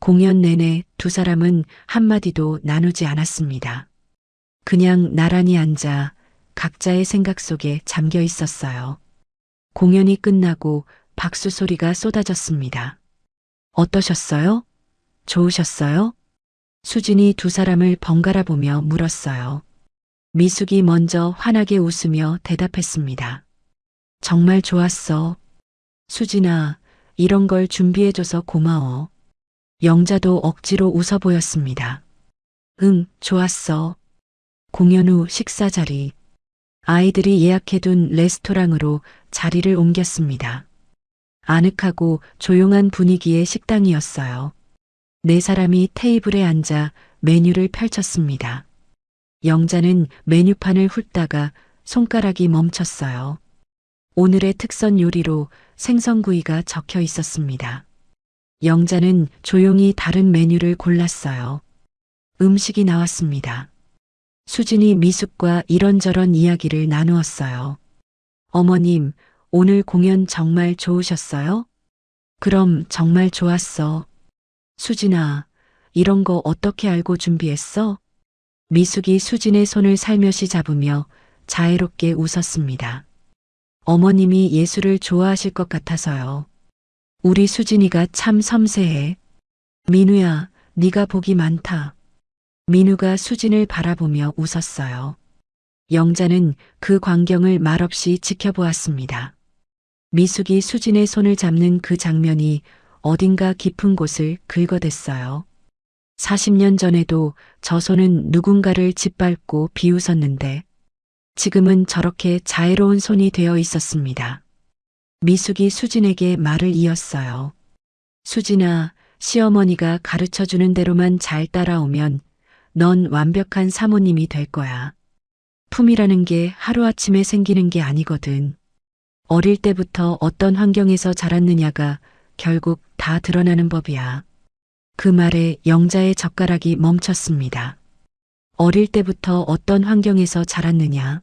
공연 내내 두 사람은 한마디도 나누지 않았습니다. 그냥 나란히 앉아 각자의 생각 속에 잠겨 있었어요. 공연이 끝나고 박수 소리가 쏟아졌습니다. 어떠셨어요? 좋으셨어요? 수진이 두 사람을 번갈아 보며 물었어요. 미숙이 먼저 환하게 웃으며 대답했습니다. 정말 좋았어. 수진아, 이런 걸 준비해줘서 고마워. 영자도 억지로 웃어 보였습니다. 응, 좋았어. 공연 후 식사 자리. 아이들이 예약해둔 레스토랑으로 자리를 옮겼습니다. 아늑하고 조용한 분위기의 식당이었어요. 네 사람이 테이블에 앉아 메뉴를 펼쳤습니다. 영자는 메뉴판을 훑다가 손가락이 멈췄어요. 오늘의 특선 요리로 생선구이가 적혀 있었습니다. 영자는 조용히 다른 메뉴를 골랐어요. 음식이 나왔습니다. 수진이 미숙과 이런저런 이야기를 나누었어요. 어머님, 오늘 공연 정말 좋으셨어요? 그럼 정말 좋았어. 수진아, 이런 거 어떻게 알고 준비했어? 미숙이 수진의 손을 살며시 잡으며 자애롭게 웃었습니다. 어머님이 예술을 좋아하실 것 같아서요. 우리 수진이가 참 섬세해. 민우야, 네가 복이 많다. 민우가 수진을 바라보며 웃었어요. 영자는 그 광경을 말없이 지켜보았습니다. 미숙이 수진의 손을 잡는 그 장면이 어딘가 깊은 곳을 긁어댔어요. 40년 전에도 저 손은 누군가를 짓밟고 비웃었는데 지금은 저렇게 자애로운 손이 되어 있었습니다. 미숙이 수진에게 말을 이었어요. 수진아, 시어머니가 가르쳐 주는 대로만 잘 따라오면 넌 완벽한 사모님이 될 거야. 품이라는 게 하루아침에 생기는 게 아니거든. 어릴 때부터 어떤 환경에서 자랐느냐가 결국 다 드러나는 법이야. 그 말에 영자의 젓가락이 멈췄습니다. 어릴 때부터 어떤 환경에서 자랐느냐.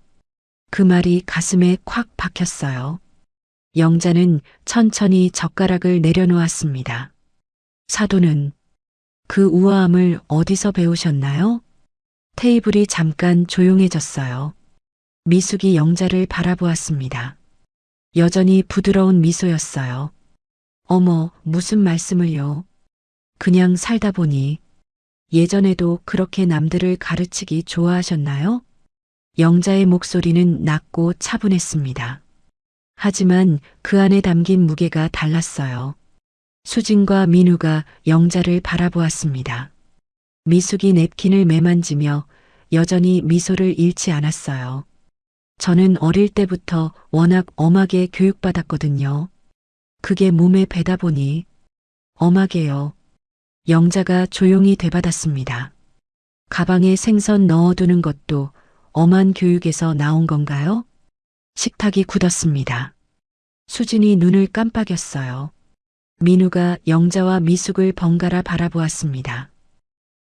그 말이 가슴에 콱 박혔어요. 영자는 천천히 젓가락을 내려놓았습니다. 사도는 그 우아함을 어디서 배우셨나요? 테이블이 잠깐 조용해졌어요. 미숙이 영자를 바라보았습니다. 여전히 부드러운 미소였어요. 어머, 무슨 말씀을요? 그냥 살다 보니 예전에도 그렇게 남들을 가르치기 좋아하셨나요? 영자의 목소리는 낮고 차분했습니다. 하지만 그 안에 담긴 무게가 달랐어요. 수진과 민우가 영자를 바라보았습니다. 미숙이 냅킨을 매만지며 여전히 미소를 잃지 않았어요. 저는 어릴 때부터 워낙 엄하게 교육받았거든요. 그게 몸에 배다 보니 엄하게요. 영자가 조용히 되받았습니다. 가방에 생선 넣어두는 것도 엄한 교육에서 나온 건가요? 식탁이 굳었습니다. 수진이 눈을 깜빡였어요. 민우가 영자와 미숙을 번갈아 바라보았습니다.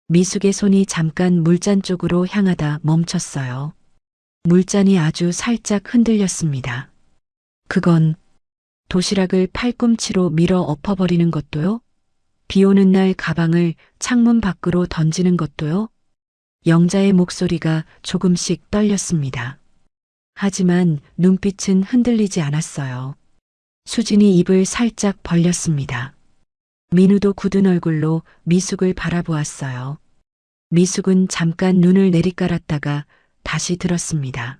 미숙의 손이 잠깐 물잔 쪽으로 향하다 멈췄어요. 물잔이 아주 살짝 흔들렸습니다. 그건 도시락을 팔꿈치로 밀어 엎어버리는 것도요? 비 오는 날 가방을 창문 밖으로 던지는 것도요? 영자의 목소리가 조금씩 떨렸습니다. 하지만 눈빛은 흔들리지 않았어요. 수진이 입을 살짝 벌렸습니다. 민우도 굳은 얼굴로 미숙을 바라보았어요. 미숙은 잠깐 눈을 내리깔았다가 다시 들었습니다.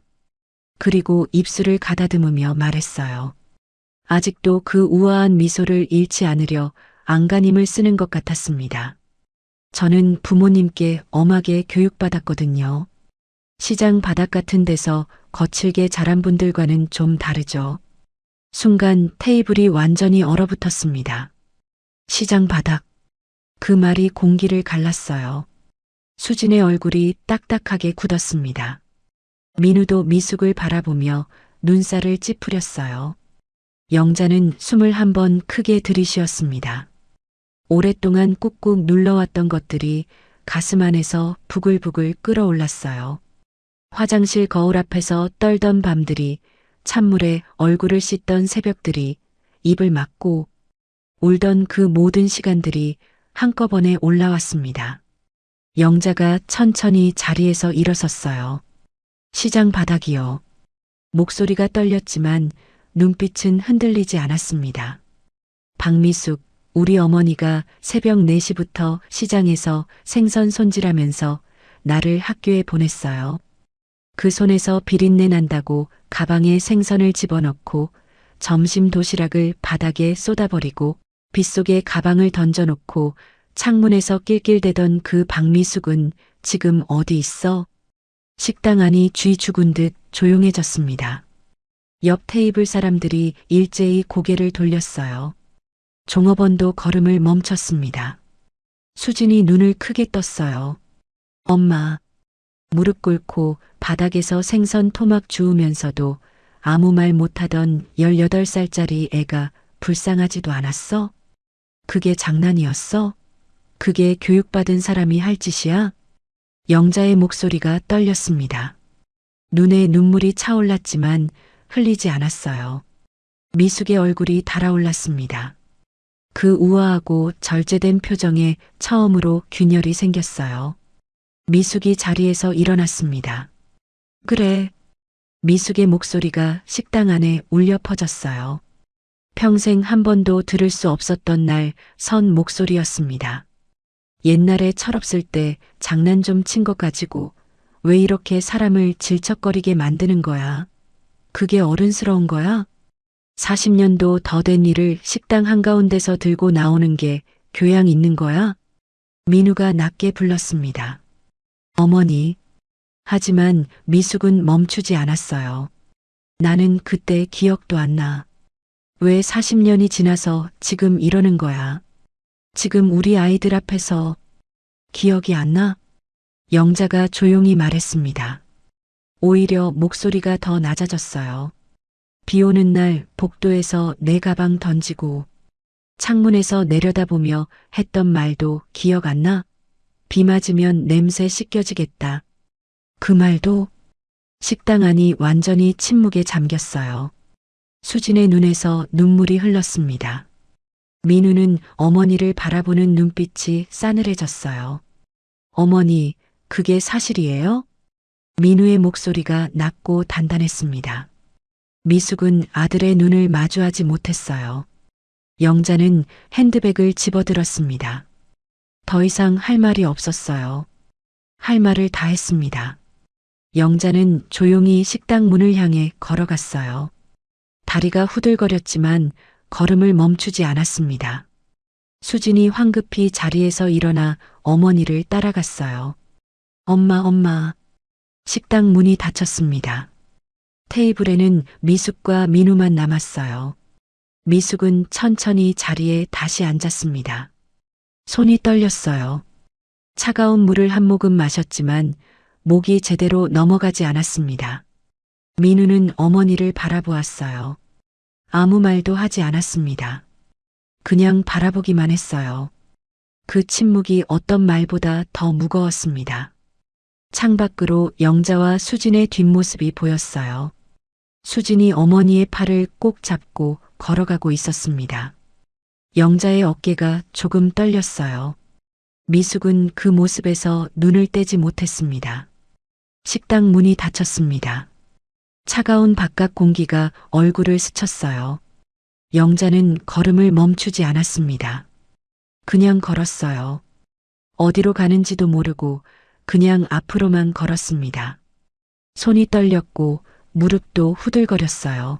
그리고 입술을 가다듬으며 말했어요. 아직도 그 우아한 미소를 잃지 않으려 안간힘을 쓰는 것 같았습니다. 저는 부모님께 엄하게 교육받았거든요. 시장 바닥 같은 데서 거칠게 자란 분들과는 좀 다르죠. 순간 테이블이 완전히 얼어붙었습니다. 시장 바닥. 그 말이 공기를 갈랐어요. 수진의 얼굴이 딱딱하게 굳었습니다. 민우도 미숙을 바라보며 눈살을 찌푸렸어요. 영자는 숨을 한 번 크게 들이쉬었습니다. 오랫동안 꾹꾹 눌러왔던 것들이 가슴 안에서 부글부글 끓어올랐어요. 화장실 거울 앞에서 떨던 밤들이, 찬물에 얼굴을 씻던 새벽들이, 입을 막고 울던 그 모든 시간들이 한꺼번에 올라왔습니다. 영자가 천천히 자리에서 일어섰어요. 시장 바닥이요. 목소리가 떨렸지만 눈빛은 흔들리지 않았습니다. 박미숙, 우리 어머니가 새벽 4시부터 시장에서 생선 손질하면서 나를 학교에 보냈어요. 그 손에서 비린내 난다고 가방에 생선을 집어넣고 점심 도시락을 바닥에 쏟아버리고 빗속에 가방을 던져놓고 창문에서 낄낄대던 그 박미숙은 지금 어디 있어? 식당 안이 쥐 죽은 듯 조용해졌습니다. 옆 테이블 사람들이 일제히 고개를 돌렸어요. 종업원도 걸음을 멈췄습니다. 수진이 눈을 크게 떴어요. 엄마, 무릎 꿇고 바닥에서 생선 토막 주우면서도 아무 말 못하던 18살짜리 애가 불쌍하지도 않았어? 그게 장난이었어? 그게 교육받은 사람이 할 짓이야? 영자의 목소리가 떨렸습니다. 눈에 눈물이 차올랐지만 흘리지 않았어요. 미숙의 얼굴이 달아올랐습니다. 그 우아하고 절제된 표정에 처음으로 균열이 생겼어요. 미숙이 자리에서 일어났습니다. 그래. 미숙의 목소리가 식당 안에 울려 퍼졌어요. 평생 한 번도 들을 수 없었던 날 선 목소리였습니다. 옛날에 철없을 때 장난 좀 친 것 가지고 왜 이렇게 사람을 질척거리게 만드는 거야? 그게 어른스러운 거야? 40년도 더 된 일을 식당 한가운데서 들고 나오는 게 교양 있는 거야? 민우가 낮게 불렀습니다. 어머니. 하지만 미숙은 멈추지 않았어요. 나는 그때 기억도 안 나. 왜 40년이 지나서 지금 이러는 거야? 지금 우리 아이들 앞에서 기억이 안 나? 영자가 조용히 말했습니다. 오히려 목소리가 더 낮아졌어요. 비 오는 날 복도에서 내 가방 던지고 창문에서 내려다보며 했던 말도 기억 안 나? 비 맞으면 냄새 씻겨지겠다. 그 말도. 식당 안이 완전히 침묵에 잠겼어요. 수진의 눈에서 눈물이 흘렀습니다. 민우는 어머니를 바라보는 눈빛이 싸늘해졌어요. 어머니, 그게 사실이에요? 민우의 목소리가 낮고 단단했습니다. 미숙은 아들의 눈을 마주하지 못했어요. 영자는 핸드백을 집어들었습니다. 더 이상 할 말이 없었어요. 할 말을 다 했습니다. 영자는 조용히 식당 문을 향해 걸어갔어요. 다리가 후들거렸지만 걸음을 멈추지 않았습니다. 수진이 황급히 자리에서 일어나 어머니를 따라갔어요. 엄마, 엄마. 식당 문이 닫혔습니다. 테이블에는 미숙과 민우만 남았어요. 미숙은 천천히 자리에 다시 앉았습니다. 손이 떨렸어요. 차가운 물을 한 모금 마셨지만 목이 제대로 넘어가지 않았습니다. 민우는 어머니를 바라보았어요. 아무 말도 하지 않았습니다. 그냥 바라보기만 했어요. 그 침묵이 어떤 말보다 더 무거웠습니다. 창밖으로 영자와 수진의 뒷모습이 보였어요. 수진이 어머니의 팔을 꼭 잡고 걸어가고 있었습니다. 영자의 어깨가 조금 떨렸어요. 미숙은 그 모습에서 눈을 떼지 못했습니다. 식당 문이 닫혔습니다. 차가운 바깥 공기가 얼굴을 스쳤어요. 영자는 걸음을 멈추지 않았습니다. 그냥 걸었어요. 어디로 가는지도 모르고 그냥 앞으로만 걸었습니다. 손이 떨렸고 무릎도 후들거렸어요.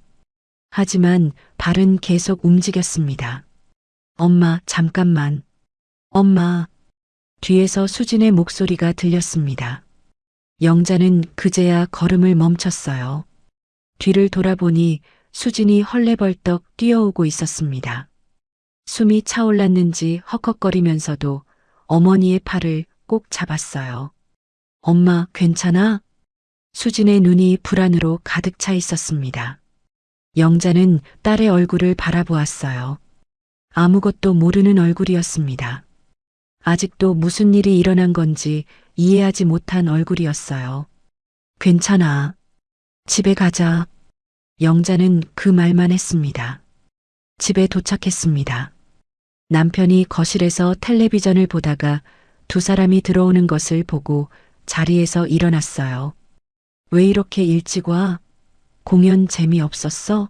하지만 발은 계속 움직였습니다. 엄마, 잠깐만. 엄마. 뒤에서 수진의 목소리가 들렸습니다. 영자는 그제야 걸음을 멈췄어요. 뒤를 돌아보니 수진이 헐레벌떡 뛰어오고 있었습니다. 숨이 차올랐는지 헉헉거리면서도 어머니의 팔을 꼭 잡았어요. 엄마, 괜찮아? 수진의 눈이 불안으로 가득 차 있었습니다. 영자는 딸의 얼굴을 바라보았어요. 아무것도 모르는 얼굴이었습니다. 아직도 무슨 일이 일어난 건지 이해하지 못한 얼굴이었어요. 괜찮아. 집에 가자. 영자는 그 말만 했습니다. 집에 도착했습니다. 남편이 거실에서 텔레비전을 보다가 두 사람이 들어오는 것을 보고 자리에서 일어났어요. 왜 이렇게 일찍 와? 공연 재미없었어?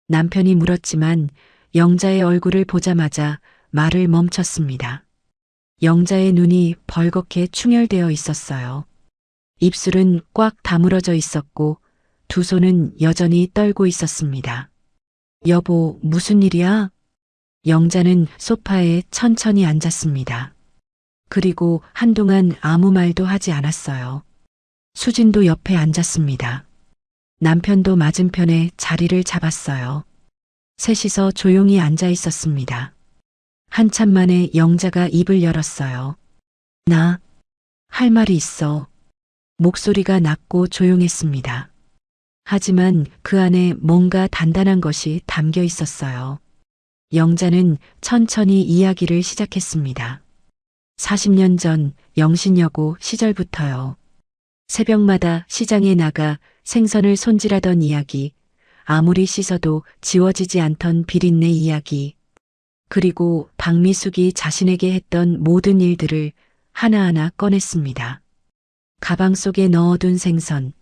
남편이 물었지만 영자의 얼굴을 보자마자 말을 멈췄습니다. 영자의 눈이 벌겋게 충혈되어 있었어요. 입술은 꽉 다물어져 있었고 두 손은 여전히 떨고 있었습니다. 여보, 무슨 일이야? 영자는 소파에 천천히 앉았습니다. 그리고 한동안 아무 말도 하지 않았어요. 수진도 옆에 앉았습니다. 남편도 맞은편에 자리를 잡았어요. 셋이서 조용히 앉아 있었습니다. 한참 만에 영자가 입을 열었어요. 나 할 말이 있어. 목소리가 낮고 조용했습니다. 하지만 그 안에 뭔가 단단한 것이 담겨 있었어요. 영자는 천천히 이야기를 시작했습니다. 40년 전 영신여고 시절부터요. 새벽마다 시장에 나가 생선을 손질하던 이야기, 아무리 씻어도 지워지지 않던 비린내 이야기, 그리고 박미숙이 자신에게 했던 모든 일들을 하나하나 꺼냈습니다. 가방 속에 넣어둔 생선,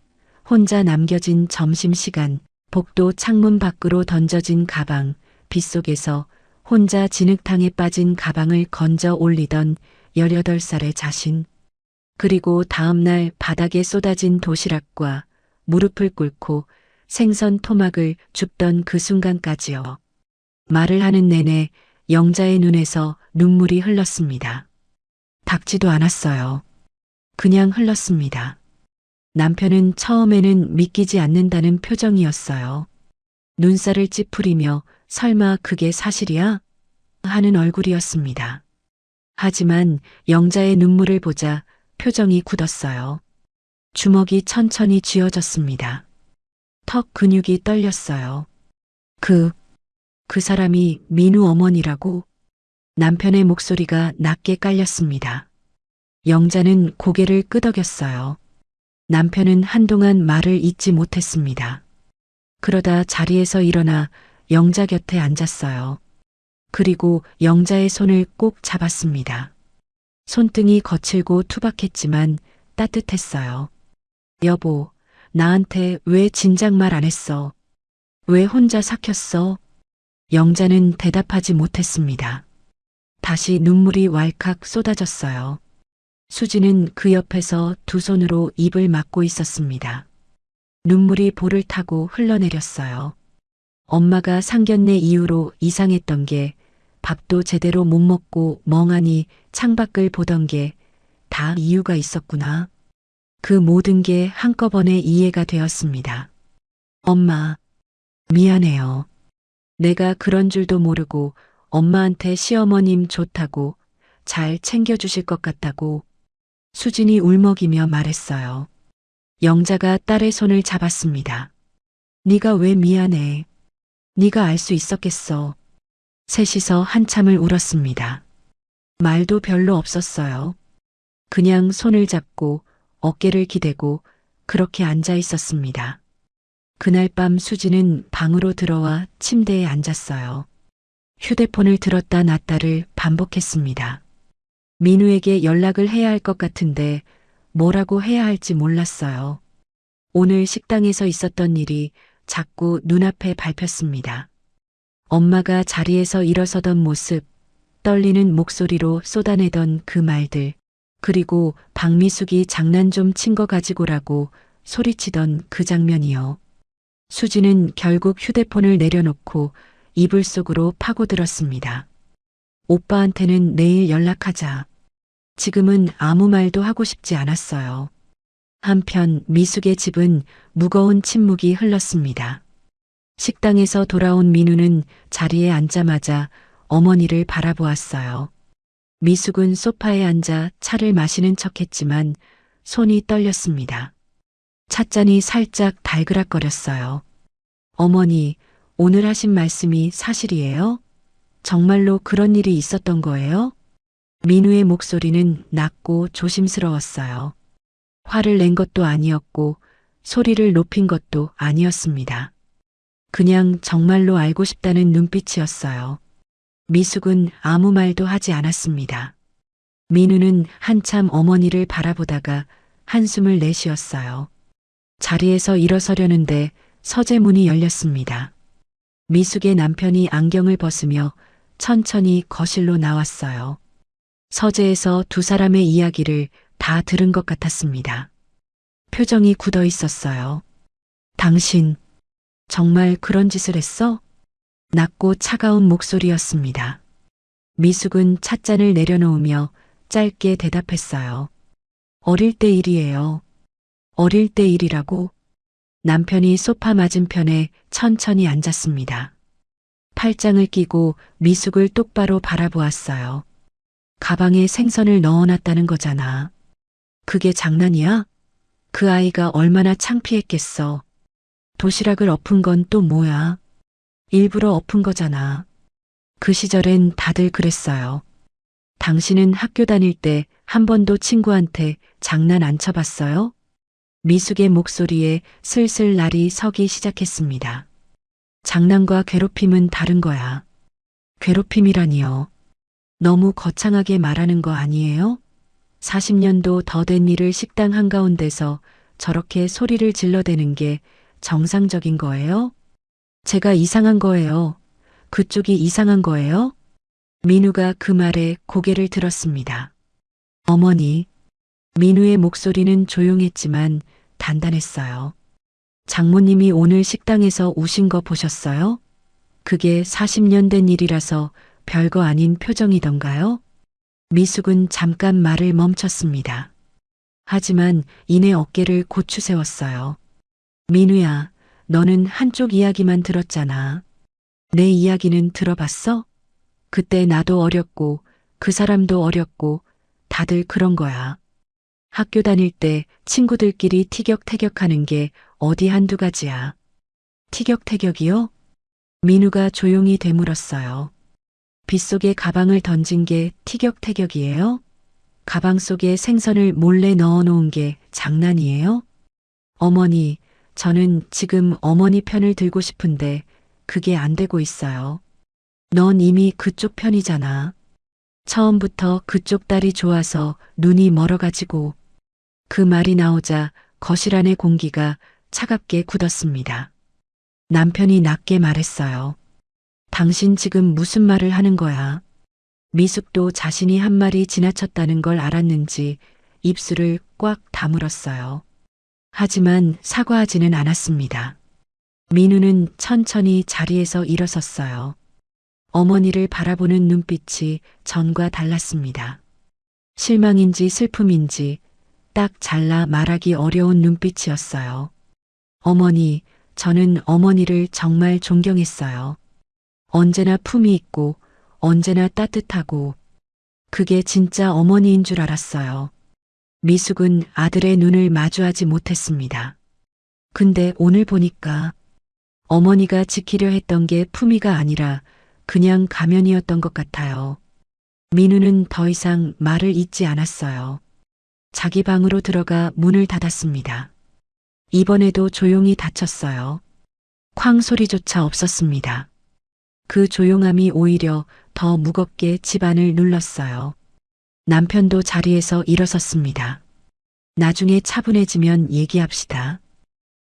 혼자 남겨진 점심시간, 복도 창문 밖으로 던져진 가방, 빗속에서 혼자 진흙탕에 빠진 가방을 건져 올리던 18살의 자신, 그리고 다음날 바닥에 쏟아진 도시락과 무릎을 꿇고 생선 토막을 줍던 그 순간까지요. 말을 하는 내내 영자의 눈에서 눈물이 흘렀습니다. 닦지도 않았어요. 그냥 흘렀습니다. 남편은 처음에는 믿기지 않는다는 표정이었어요. 눈살을 찌푸리며 설마 그게 사실이야? 하는 얼굴이었습니다. 하지만 영자의 눈물을 보자 표정이 굳었어요. 주먹이 천천히 쥐어졌습니다. 턱 근육이 떨렸어요. 그 사람이 민우 어머니라고? 남편의 목소리가 낮게 깔렸습니다. 영자는 고개를 끄덕였어요. 남편은 한동안 말을 잇지 못했습니다. 그러다 자리에서 일어나 영자 곁에 앉았어요. 그리고 영자의 손을 꼭 잡았습니다. 손등이 거칠고 투박했지만 따뜻했어요. 여보, 나한테 왜 진작 말 안 했어? 왜 혼자 삭혔어? 영자는 대답하지 못했습니다. 다시 눈물이 왈칵 쏟아졌어요. 수지는 그 옆에서 두 손으로 입을 막고 있었습니다. 눈물이 볼을 타고 흘러내렸어요. 엄마가 상견례 이후로 이상했던 게 밥도 제대로 못 먹고 멍하니 창밖을 보던 게 다 이유가 있었구나. 그 모든 게 한꺼번에 이해가 되었습니다. 엄마, 미안해요. 내가 그런 줄도 모르고 엄마한테 시어머님 좋다고 잘 챙겨주실 것 같다고 수진이 울먹이며 말했어요. 영자가 딸의 손을 잡았습니다. 네가 왜 미안해? 네가 알 수 있었겠어. 셋이서 한참을 울었습니다. 말도 별로 없었어요. 그냥 손을 잡고 어깨를 기대고 그렇게 앉아 있었습니다. 그날 밤 수지는 방으로 들어와 침대에 앉았어요. 휴대폰을 들었다 놨다를 반복했습니다. 민우에게 연락을 해야 할 것 같은데 뭐라고 해야 할지 몰랐어요. 오늘 식당에서 있었던 일이 자꾸 눈앞에 밟혔습니다. 엄마가 자리에서 일어서던 모습, 떨리는 목소리로 쏟아내던 그 말들, 그리고 박미숙이 장난 좀 친 거 가지고라고 소리치던 그 장면이요. 수지는 결국 휴대폰을 내려놓고 이불 속으로 파고들었습니다. 오빠한테는 내일 연락하자. 지금은 아무 말도 하고 싶지 않았어요. 한편 미숙의 집은 무거운 침묵이 흘렀습니다. 식당에서 돌아온 민우는 자리에 앉자마자 어머니를 바라보았어요. 미숙은 소파에 앉아 차를 마시는 척했지만 손이 떨렸습니다. 찻잔이 살짝 달그락거렸어요. 어머니, 오늘 하신 말씀이 사실이에요? 정말로 그런 일이 있었던 거예요? 민우의 목소리는 낮고 조심스러웠어요. 화를 낸 것도 아니었고 소리를 높인 것도 아니었습니다. 그냥 정말로 알고 싶다는 눈빛이었어요. 미숙은 아무 말도 하지 않았습니다. 민우는 한참 어머니를 바라보다가 한숨을 내쉬었어요. 자리에서 일어서려는데 서재문이 열렸습니다. 미숙의 남편이 안경을 벗으며 천천히 거실로 나왔어요. 서재에서 두 사람의 이야기를 다 들은 것 같았습니다. 표정이 굳어 있었어요. 당신, 정말 그런 짓을 했어? 낮고 차가운 목소리였습니다. 미숙은 찻잔을 내려놓으며 짧게 대답했어요. 어릴 때 일이에요. 어릴 때 일이라고? 남편이 소파 맞은편에 천천히 앉았습니다. 팔짱을 끼고 미숙을 똑바로 바라보았어요. 가방에 생선을 넣어놨다는 거잖아. 그게 장난이야? 그 아이가 얼마나 창피했겠어. 도시락을 엎은 건 또 뭐야? 일부러 엎은 거잖아. 그 시절엔 다들 그랬어요. 당신은 학교 다닐 때 한 번도 친구한테 장난 안 쳐봤어요? 미숙의 목소리에 슬슬 날이 서기 시작했습니다. 장난과 괴롭힘은 다른 거야. 괴롭힘이라니요. 너무 거창하게 말하는 거 아니에요? 40년도 더 된 일을 식당 한가운데서 저렇게 소리를 질러대는 게 정상적인 거예요? 제가 이상한 거예요. 그쪽이 이상한 거예요? 민우가 그 말에 고개를 들었습니다. 어머니. 민우의 목소리는 조용했지만 단단했어요. 장모님이 오늘 식당에서 우신 거 보셨어요? 그게 40년 된 일이라서 별거 아닌 표정이던가요? 미숙은 잠깐 말을 멈췄습니다. 하지만 이내 어깨를 고추 세웠어요. 민우야, 너는 한쪽 이야기만 들었잖아. 내 이야기는 들어봤어? 그때 나도 어렸고 그 사람도 어렸고 다들 그런 거야. 학교 다닐 때 친구들끼리 티격태격하는 게 어디 한두 가지야. 티격태격이요? 민우가 조용히 되물었어요. 빗속에 가방을 던진 게 티격태격이에요? 가방 속에 생선을 몰래 넣어놓은 게 장난이에요? 어머니, 저는 지금 어머니 편을 들고 싶은데 그게 안 되고 있어요. 넌 이미 그쪽 편이잖아. 처음부터 그쪽 딸이 좋아서 눈이 멀어가지고. 그 말이 나오자 거실 안의 공기가 차갑게 굳었습니다. 남편이 낮게 말했어요. 당신 지금 무슨 말을 하는 거야? 미숙도 자신이 한 말이 지나쳤다는 걸 알았는지 입술을 꽉 다물었어요. 하지만 사과하지는 않았습니다. 민우는 천천히 자리에서 일어섰어요. 어머니를 바라보는 눈빛이 전과 달랐습니다. 실망인지 슬픔인지 딱 잘라 말하기 어려운 눈빛이었어요. 어머니, 저는 어머니를 정말 존경했어요. 언제나 품이 있고 언제나 따뜻하고 그게 진짜 어머니인 줄 알았어요. 미숙은 아들의 눈을 마주하지 못했습니다. 근데 오늘 보니까 어머니가 지키려 했던 게 품위가 아니라 그냥 가면이었던 것 같아요. 민우는 더 이상 말을 잇지 않았어요. 자기 방으로 들어가 문을 닫았습니다. 이번에도 조용히 닫혔어요. 쾅 소리조차 없었습니다. 그 조용함이 오히려 더 무겁게 집안을 눌렀어요. 남편도 자리에서 일어섰습니다. 나중에 차분해지면 얘기합시다.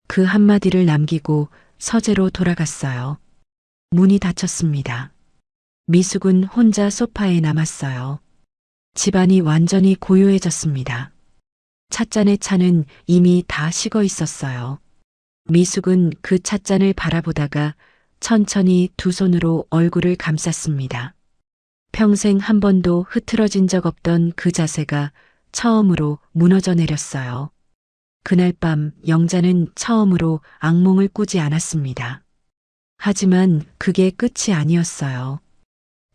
그 한마디를 남기고 서재로 돌아갔어요. 문이 닫혔습니다. 미숙은 혼자 소파에 남았어요. 집안이 완전히 고요해졌습니다. 찻잔의 차는 이미 다 식어 있었어요. 미숙은 그 찻잔을 바라보다가 천천히 두 손으로 얼굴을 감쌌습니다. 평생 한 번도 흐트러진 적 없던 그 자세가 처음으로 무너져 내렸어요. 그날 밤 영자는 처음으로 악몽을 꾸지 않았습니다. 하지만 그게 끝이 아니었어요.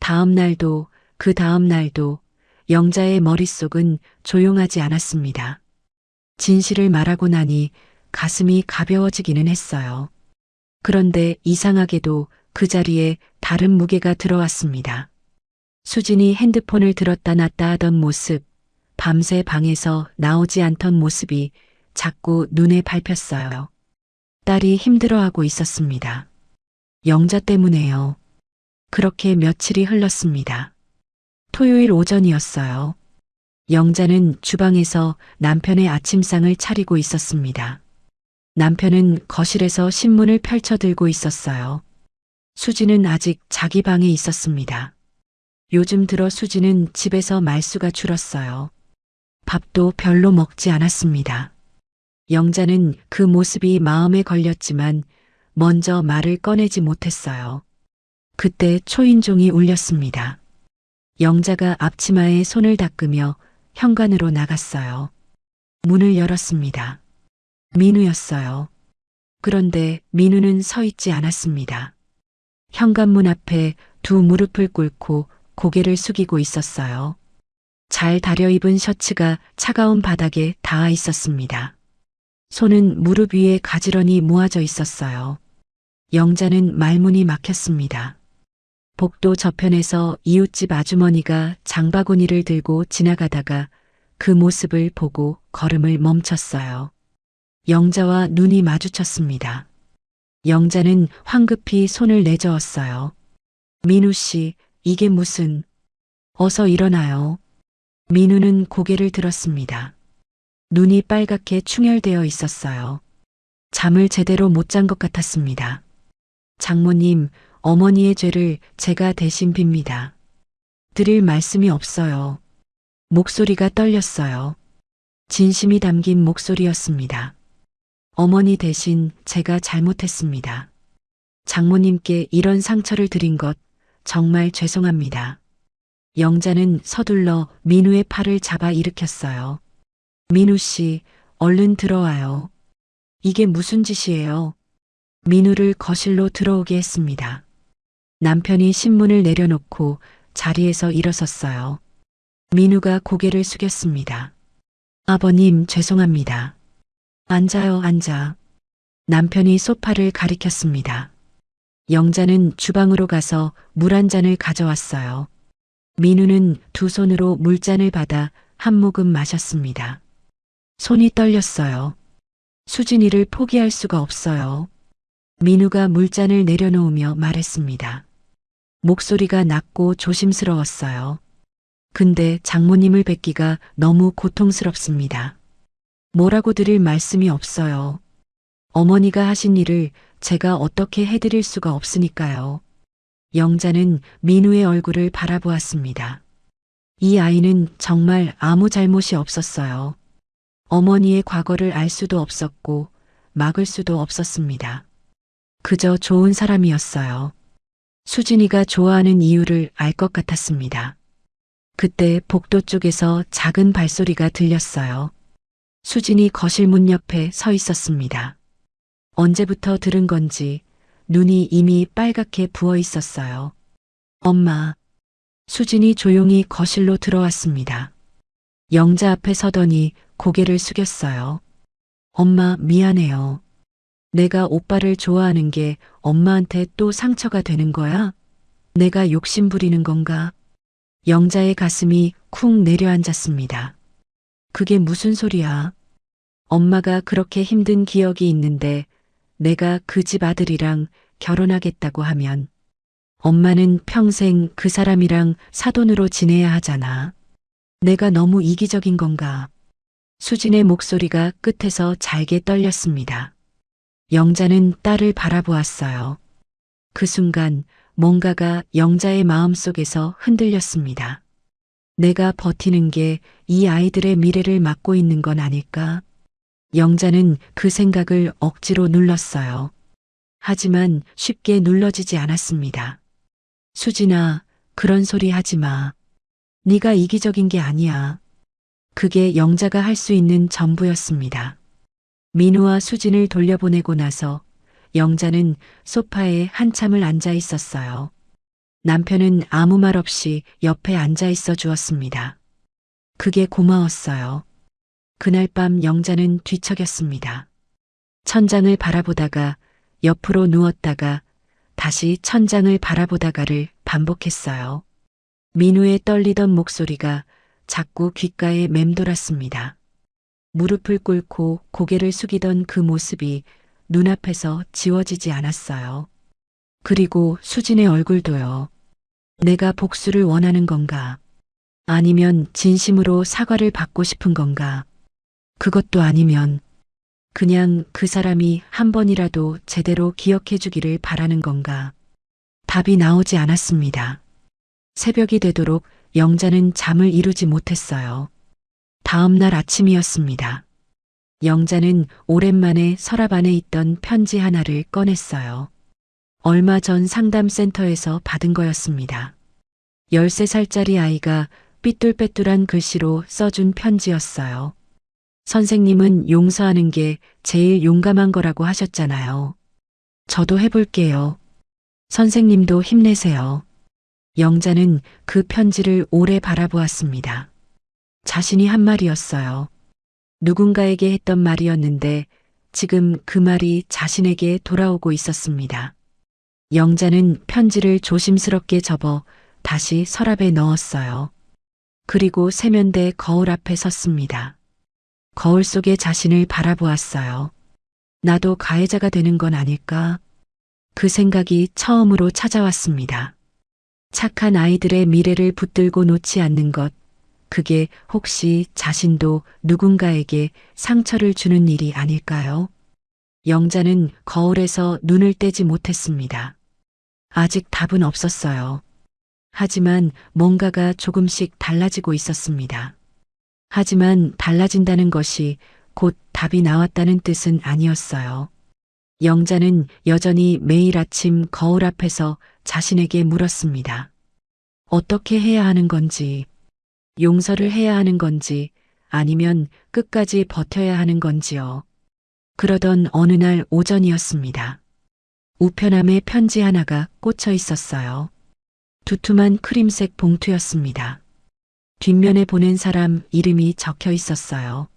다음 날도 그 다음 날도 영자의 머릿속은 조용하지 않았습니다. 진실을 말하고 나니 가슴이 가벼워지기는 했어요. 그런데 이상하게도 그 자리에 다른 무게가 들어왔습니다. 수진이 핸드폰을 들었다 놨다 하던 모습, 밤새 방에서 나오지 않던 모습이 자꾸 눈에 밟혔어요. 딸이 힘들어하고 있었습니다. 영자 때문에요. 그렇게 며칠이 흘렀습니다. 토요일 오전이었어요. 영자는 주방에서 남편의 아침상을 차리고 있었습니다. 남편은 거실에서 신문을 펼쳐 들고 있었어요. 수지는 아직 자기 방에 있었습니다. 요즘 들어 수지는 집에서 말수가 줄었어요. 밥도 별로 먹지 않았습니다. 영자는 그 모습이 마음에 걸렸지만 먼저 말을 꺼내지 못했어요. 그때 초인종이 울렸습니다. 영자가 앞치마에 손을 닦으며 현관으로 나갔어요. 문을 열었습니다. 민우였어요. 그런데 민우는 서 있지 않았습니다. 현관문 앞에 두 무릎을 꿇고 고개를 숙이고 있었어요. 잘 다려입은 셔츠가 차가운 바닥에 닿아 있었습니다. 손은 무릎 위에 가지런히 모아져 있었어요. 영자는 말문이 막혔습니다. 복도 저편에서 이웃집 아주머니가 장바구니를 들고 지나가다가 그 모습을 보고 걸음을 멈췄어요. 영자와 눈이 마주쳤습니다. 영자는 황급히 손을 내저었어요. 민우 씨, 이게 무슨... 어서 일어나요. 민우는 고개를 들었습니다. 눈이 빨갛게 충혈되어 있었어요. 잠을 제대로 못 잔 것 같았습니다. 장모님, 어머니의 죄를 제가 대신 빕니다. 드릴 말씀이 없어요. 목소리가 떨렸어요. 진심이 담긴 목소리였습니다. 어머니 대신 제가 잘못했습니다. 장모님께 이런 상처를 드린 것 정말 죄송합니다. 영자는 서둘러 민우의 팔을 잡아 일으켰어요. 민우 씨, 얼른 들어와요. 이게 무슨 짓이에요? 민우를 거실로 들어오게 했습니다. 남편이 신문을 내려놓고 자리에서 일어섰어요. 민우가 고개를 숙였습니다. 아버님, 죄송합니다. 앉아요, 앉아. 남편이 소파를 가리켰습니다. 영자는 주방으로 가서 물 한 잔을 가져왔어요. 민우는 두 손으로 물잔을 받아 한 모금 마셨습니다. 손이 떨렸어요. 수진이를 포기할 수가 없어요. 민우가 물잔을 내려놓으며 말했습니다. 목소리가 낮고 조심스러웠어요. 근데 장모님을 뵙기가 너무 고통스럽습니다. 뭐라고 드릴 말씀이 없어요. 어머니가 하신 일을 제가 어떻게 해드릴 수가 없으니까요. 영자는 민우의 얼굴을 바라보았습니다. 이 아이는 정말 아무 잘못이 없었어요. 어머니의 과거를 알 수도 없었고 막을 수도 없었습니다. 그저 좋은 사람이었어요. 수진이가 좋아하는 이유를 알 것 같았습니다. 그때 복도 쪽에서 작은 발소리가 들렸어요. 수진이 거실 문 옆에 서 있었습니다. 언제부터 들은 건지 눈이 이미 빨갛게 부어 있었어요. 엄마. 수진이 조용히 거실로 들어왔습니다. 영자 앞에 서더니 고개를 숙였어요. 엄마, 미안해요. 내가 오빠를 좋아하는 게 엄마한테 또 상처가 되는 거야? 내가 욕심 부리는 건가? 영자의 가슴이 쿵 내려앉았습니다. 그게 무슨 소리야? 엄마가 그렇게 힘든 기억이 있는데 내가 그 집 아들이랑 결혼하겠다고 하면 엄마는 평생 그 사람이랑 사돈으로 지내야 하잖아. 내가 너무 이기적인 건가? 수진의 목소리가 끝에서 잘게 떨렸습니다. 영자는 딸을 바라보았어요. 그 순간 뭔가가 영자의 마음속에서 흔들렸습니다. 내가 버티는 게 이 아이들의 미래를 막고 있는 건 아닐까? 영자는 그 생각을 억지로 눌렀어요. 하지만 쉽게 눌러지지 않았습니다. 수진아, 그런 소리 하지 마. 네가 이기적인 게 아니야. 그게 영자가 할 수 있는 전부였습니다. 민우와 수진을 돌려보내고 나서 영자는 소파에 한참을 앉아 있었어요. 남편은 아무 말 없이 옆에 앉아 있어 주었습니다. 그게 고마웠어요. 그날 밤 영자는 뒤척였습니다. 천장을 바라보다가 옆으로 누웠다가 다시 천장을 바라보다가를 반복했어요. 민우의 떨리던 목소리가 자꾸 귓가에 맴돌았습니다. 무릎을 꿇고 고개를 숙이던 그 모습이 눈앞에서 지워지지 않았어요. 그리고 수진의 얼굴도요. 내가 복수를 원하는 건가? 아니면 진심으로 사과를 받고 싶은 건가? 그것도 아니면 그냥 그 사람이 한 번이라도 제대로 기억해 주기를 바라는 건가? 답이 나오지 않았습니다. 새벽이 되도록 영자는 잠을 이루지 못했어요. 다음 날 아침이었습니다. 영자는 오랜만에 서랍 안에 있던 편지 하나를 꺼냈어요. 얼마 전 상담센터에서 받은 거였습니다. 13살짜리 아이가 삐뚤빼뚤한 글씨로 써준 편지였어요. 선생님은 용서하는 게 제일 용감한 거라고 하셨잖아요. 저도 해볼게요. 선생님도 힘내세요. 영자는 그 편지를 오래 바라보았습니다. 자신이 한 말이었어요. 누군가에게 했던 말이었는데 지금 그 말이 자신에게 돌아오고 있었습니다. 영자는 편지를 조심스럽게 접어 다시 서랍에 넣었어요. 그리고 세면대 거울 앞에 섰습니다. 거울 속의 자신을 바라보았어요. 나도 가해자가 되는 건 아닐까? 그 생각이 처음으로 찾아왔습니다. 착한 아이들의 미래를 붙들고 놓지 않는 것, 그게 혹시 자신도 누군가에게 상처를 주는 일이 아닐까요? 영자는 거울에서 눈을 떼지 못했습니다. 아직 답은 없었어요. 하지만 뭔가가 조금씩 달라지고 있었습니다. 하지만 달라진다는 것이 곧 답이 나왔다는 뜻은 아니었어요. 영자는 여전히 매일 아침 거울 앞에서 자신에게 물었습니다. 어떻게 해야 하는 건지, 용서를 해야 하는 건지, 아니면 끝까지 버텨야 하는 건지요. 그러던 어느 날 오전이었습니다. 우편함에 편지 하나가 꽂혀 있었어요. 두툼한 크림색 봉투였습니다. 뒷면에 보낸 사람 이름이 적혀 있었어요.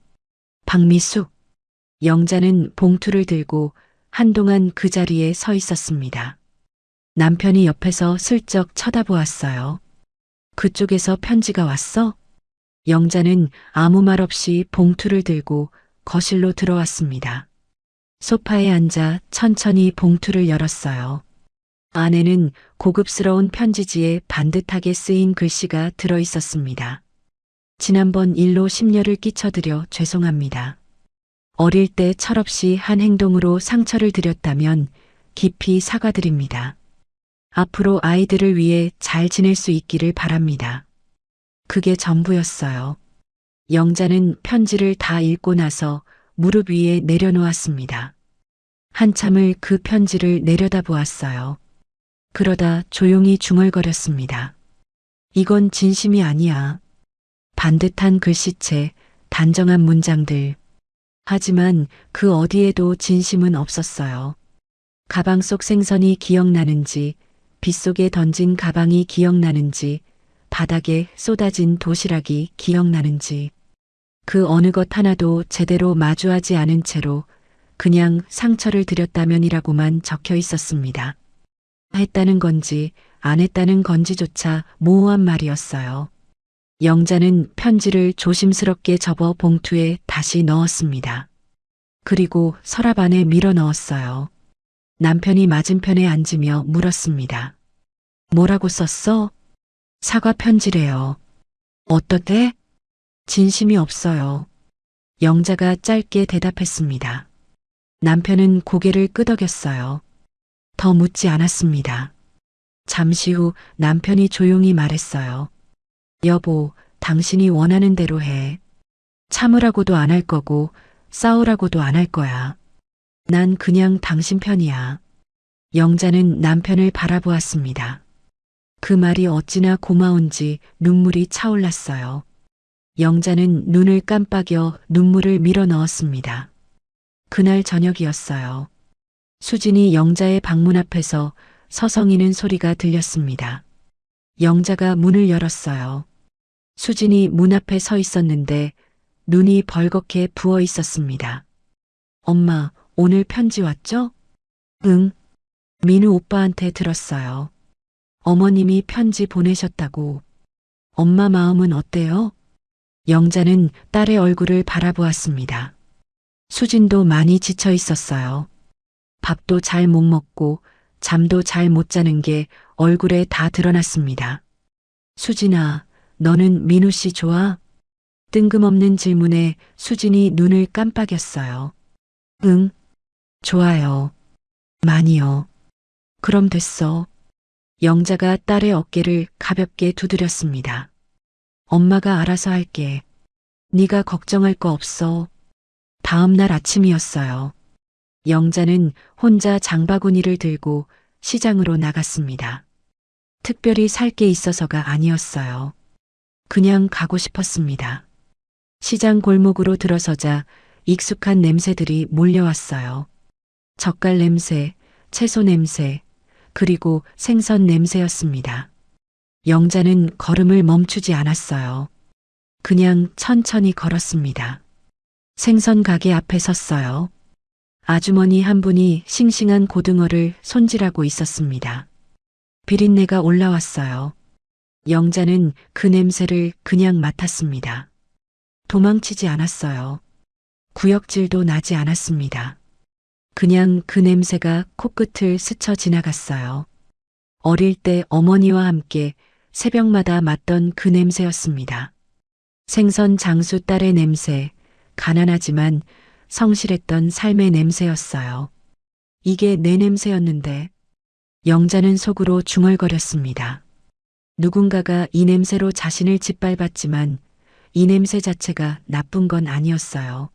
박미숙. 영자는 봉투를 들고 한동안 그 자리에 서 있었습니다. 남편이 옆에서 슬쩍 쳐다보았어요. 그쪽에서 편지가 왔어? 영자는 아무 말 없이 봉투를 들고 거실로 들어왔습니다. 소파에 앉아 천천히 봉투를 열었어요. 안에는 고급스러운 편지지에 반듯하게 쓰인 글씨가 들어 있었습니다. 지난번 일로 심려를 끼쳐드려 죄송합니다. 어릴 때 철없이 한 행동으로 상처를 드렸다면 깊이 사과드립니다. 앞으로 아이들을 위해 잘 지낼 수 있기를 바랍니다. 그게 전부였어요. 영자는 편지를 다 읽고 나서 무릎 위에 내려놓았습니다. 한참을 그 편지를 내려다보았어요. 그러다 조용히 중얼거렸습니다. 이건 진심이 아니야. 반듯한 글씨체, 단정한 문장들. 하지만 그 어디에도 진심은 없었어요. 가방 속 생선이 기억나는지, 빗속에 던진 가방이 기억나는지, 바닥에 쏟아진 도시락이 기억나는지, 그 어느 것 하나도 제대로 마주하지 않은 채로 그냥 상처를 드렸다면이라고만 적혀 있었습니다. 했다는 건지 안 했다는 건지조차 모호한 말이었어요. 영자는 편지를 조심스럽게 접어 봉투에 다시 넣었습니다. 그리고 서랍 안에 밀어 넣었어요. 남편이 맞은편에 앉으며 물었습니다. 뭐라고 썼어? 사과 편지래요. 어떻게? 진심이 없어요. 영자가 짧게 대답했습니다. 남편은 고개를 끄덕였어요. 더 묻지 않았습니다. 잠시 후 남편이 조용히 말했어요. 여보, 당신이 원하는 대로 해. 참으라고도 안 할 거고 싸우라고도 안 할 거야. 난 그냥 당신 편이야. 영자는 남편을 바라보았습니다. 그 말이 어찌나 고마운지 눈물이 차올랐어요. 영자는 눈을 깜빡여 눈물을 밀어 넣었습니다. 그날 저녁이었어요. 수진이 영자의 방문 앞에서 서성이는 소리가 들렸습니다. 영자가 문을 열었어요. 수진이 문 앞에 서 있었는데 눈이 벌겋게 부어 있었습니다. 엄마, 오늘 편지 왔죠? 응. 민우 오빠한테 들었어요. 어머님이 편지 보내셨다고. 엄마 마음은 어때요? 영자는 딸의 얼굴을 바라보았습니다. 수진도 많이 지쳐 있었어요. 밥도 잘 못 먹고 잠도 잘 못 자는 게 얼굴에 다 드러났습니다. 수진아, 너는 민우 씨 좋아? 뜬금없는 질문에 수진이 눈을 깜빡였어요. 응, 좋아요. 많이요. 그럼 됐어. 영자가 딸의 어깨를 가볍게 두드렸습니다. 엄마가 알아서 할게. 네가 걱정할 거 없어. 다음 날 아침이었어요. 영자는 혼자 장바구니를 들고 시장으로 나갔습니다. 특별히 살 게 있어서가 아니었어요. 그냥 가고 싶었습니다. 시장 골목으로 들어서자 익숙한 냄새들이 몰려왔어요. 젓갈 냄새, 채소 냄새, 그리고 생선 냄새였습니다. 영자는 걸음을 멈추지 않았어요. 그냥 천천히 걸었습니다. 생선 가게 앞에 섰어요. 아주머니 한 분이 싱싱한 고등어를 손질하고 있었습니다. 비린내가 올라왔어요. 영자는 그 냄새를 그냥 맡았습니다. 도망치지 않았어요. 구역질도 나지 않았습니다. 그냥 그 냄새가 코끝을 스쳐 지나갔어요. 어릴 때 어머니와 함께 새벽마다 맡던 그 냄새였습니다. 생선 장수 딸의 냄새, 가난하지만 성실했던 삶의 냄새였어요. 이게 내 냄새였는데 영자는 속으로 중얼거렸습니다. 누군가가 이 냄새로 자신을 짓밟았지만 이 냄새 자체가 나쁜 건 아니었어요.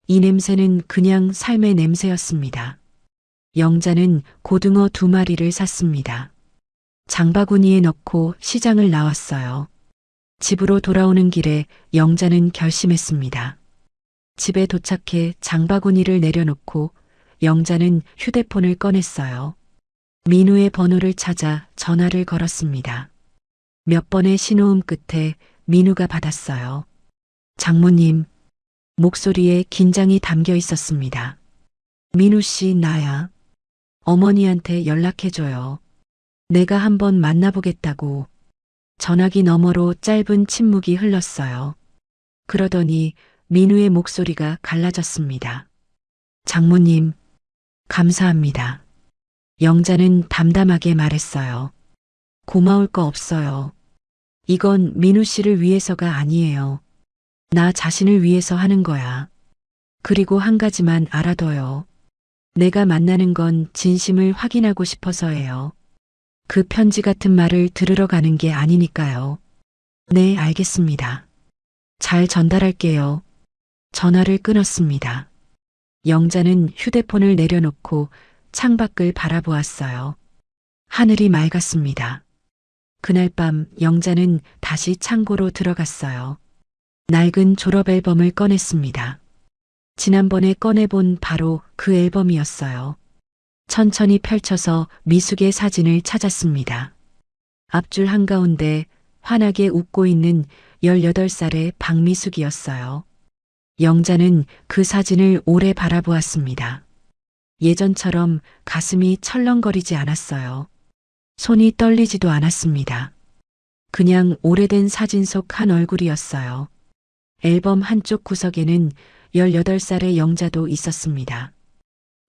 이 냄새는 그냥 삶의 냄새였습니다. 영자는 고등어 2마리를 샀습니다. 장바구니에 넣고 시장을 나왔어요. 집으로 돌아오는 길에 영자는 결심했습니다. 집에 도착해 장바구니를 내려놓고 영자는 휴대폰을 꺼냈어요. 민우의 번호를 찾아 전화를 걸었습니다. 몇 번의 신호음 끝에 민우가 받았어요. 장모님, 목소리에 긴장이 담겨 있었습니다. 민우 씨, 나야. 어머니한테 연락해줘요. 내가 한번 만나보겠다고. 전화기 너머로 짧은 침묵이 흘렀어요. 그러더니 민우의 목소리가 갈라졌습니다. 장모님, 감사합니다. 영자는 담담하게 말했어요. 고마울 거 없어요. 이건 민우 씨를 위해서가 아니에요. 나 자신을 위해서 하는 거야. 그리고 한 가지만 알아둬요. 내가 만나는 건 진심을 확인하고 싶어서예요. 그 편지 같은 말을 들으러 가는 게 아니니까요. 네, 알겠습니다. 잘 전달할게요. 전화를 끊었습니다. 영자는 휴대폰을 내려놓고 창밖을 바라보았어요. 하늘이 맑았습니다. 그날 밤 영자는 다시 창고로 들어갔어요. 낡은 졸업 앨범을 꺼냈습니다. 지난번에 꺼내본 바로 그 앨범이었어요. 천천히 펼쳐서 미숙의 사진을 찾았습니다. 앞줄 한가운데 환하게 웃고 있는 18살의 박미숙이었어요. 영자는 그 사진을 오래 바라보았습니다. 예전처럼 가슴이 철렁거리지 않았어요. 손이 떨리지도 않았습니다. 그냥 오래된 사진 속 한 얼굴이었어요. 앨범 한쪽 구석에는 18살의 영자도 있었습니다.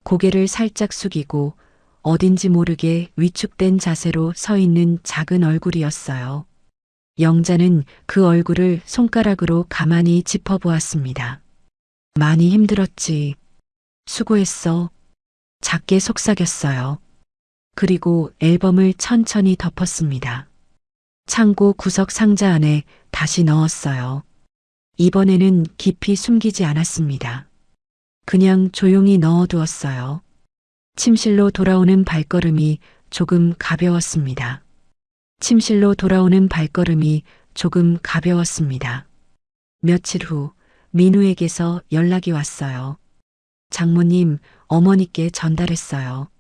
고개를 살짝 숙이고 어딘지 모르게 위축된 자세로 서 있는 작은 얼굴이었어요. 영자는 그 얼굴을 손가락으로 가만히 짚어보았습니다. 많이 힘들었지. 수고했어. 작게 속삭였어요. 그리고 앨범을 천천히 덮었습니다. 창고 구석 상자 안에 다시 넣었어요. 이번에는 깊이 숨기지 않았습니다. 그냥 조용히 넣어두었어요. 침실로 돌아오는 발걸음이 조금 가벼웠습니다. 침실로 돌아오는 발걸음이 조금 가벼웠습니다. 며칠 후 민우에게서 연락이 왔어요. 장모님, 어머니께 전달했어요.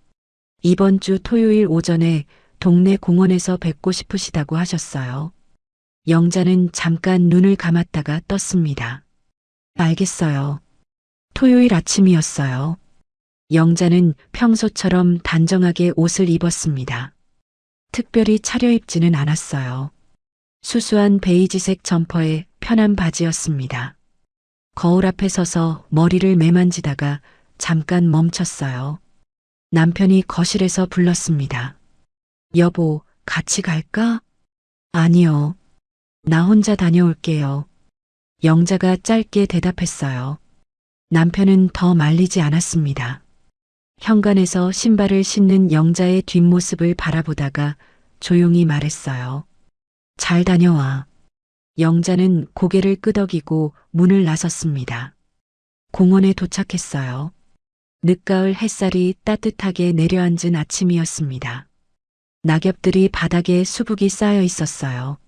이번 주 토요일 오전에 동네 공원에서 뵙고 싶으시다고 하셨어요. 영자는 잠깐 눈을 감았다가 떴습니다. 알겠어요. 토요일 아침이었어요. 영자는 평소처럼 단정하게 옷을 입었습니다. 특별히 차려입지는 않았어요. 수수한 베이지색 점퍼에 편한 바지였습니다. 거울 앞에 서서 머리를 매만지다가 잠깐 멈췄어요. 남편이 거실에서 불렀습니다. 여보, 같이 갈까? 아니요. 나 혼자 다녀올게요. 영자가 짧게 대답했어요. 남편은 더 말리지 않았습니다. 현관에서 신발을 신는 영자의 뒷모습을 바라보다가 조용히 말했어요. 잘 다녀와. 영자는 고개를 끄덕이고 문을 나섰습니다. 공원에 도착했어요. 늦가을 햇살이 따뜻하게 내려앉은 아침이었습니다. 낙엽들이 바닥에 수북이 쌓여 있었어요.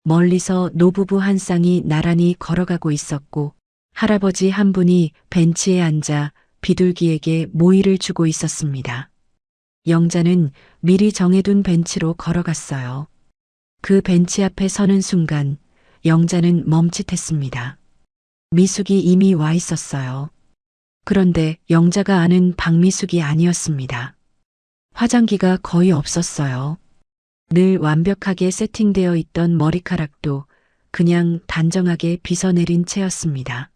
멀리서 노부부 한 쌍이 나란히 걸어가고 있었고 할아버지 한 분이 벤치에 앉아 비둘기에게 모이를 주고 있었습니다. 영자는 미리 정해둔 벤치로 걸어갔어요. 그 벤치 앞에 서는 순간 영자는 멈칫했습니다. 미숙이 이미 와 있었어요. 그런데 영자가 아는 박미숙이 아니었습니다. 화장기가 거의 없었어요. 늘 완벽하게 세팅되어 있던 머리카락도 그냥 단정하게 빗어내린 채였습니다.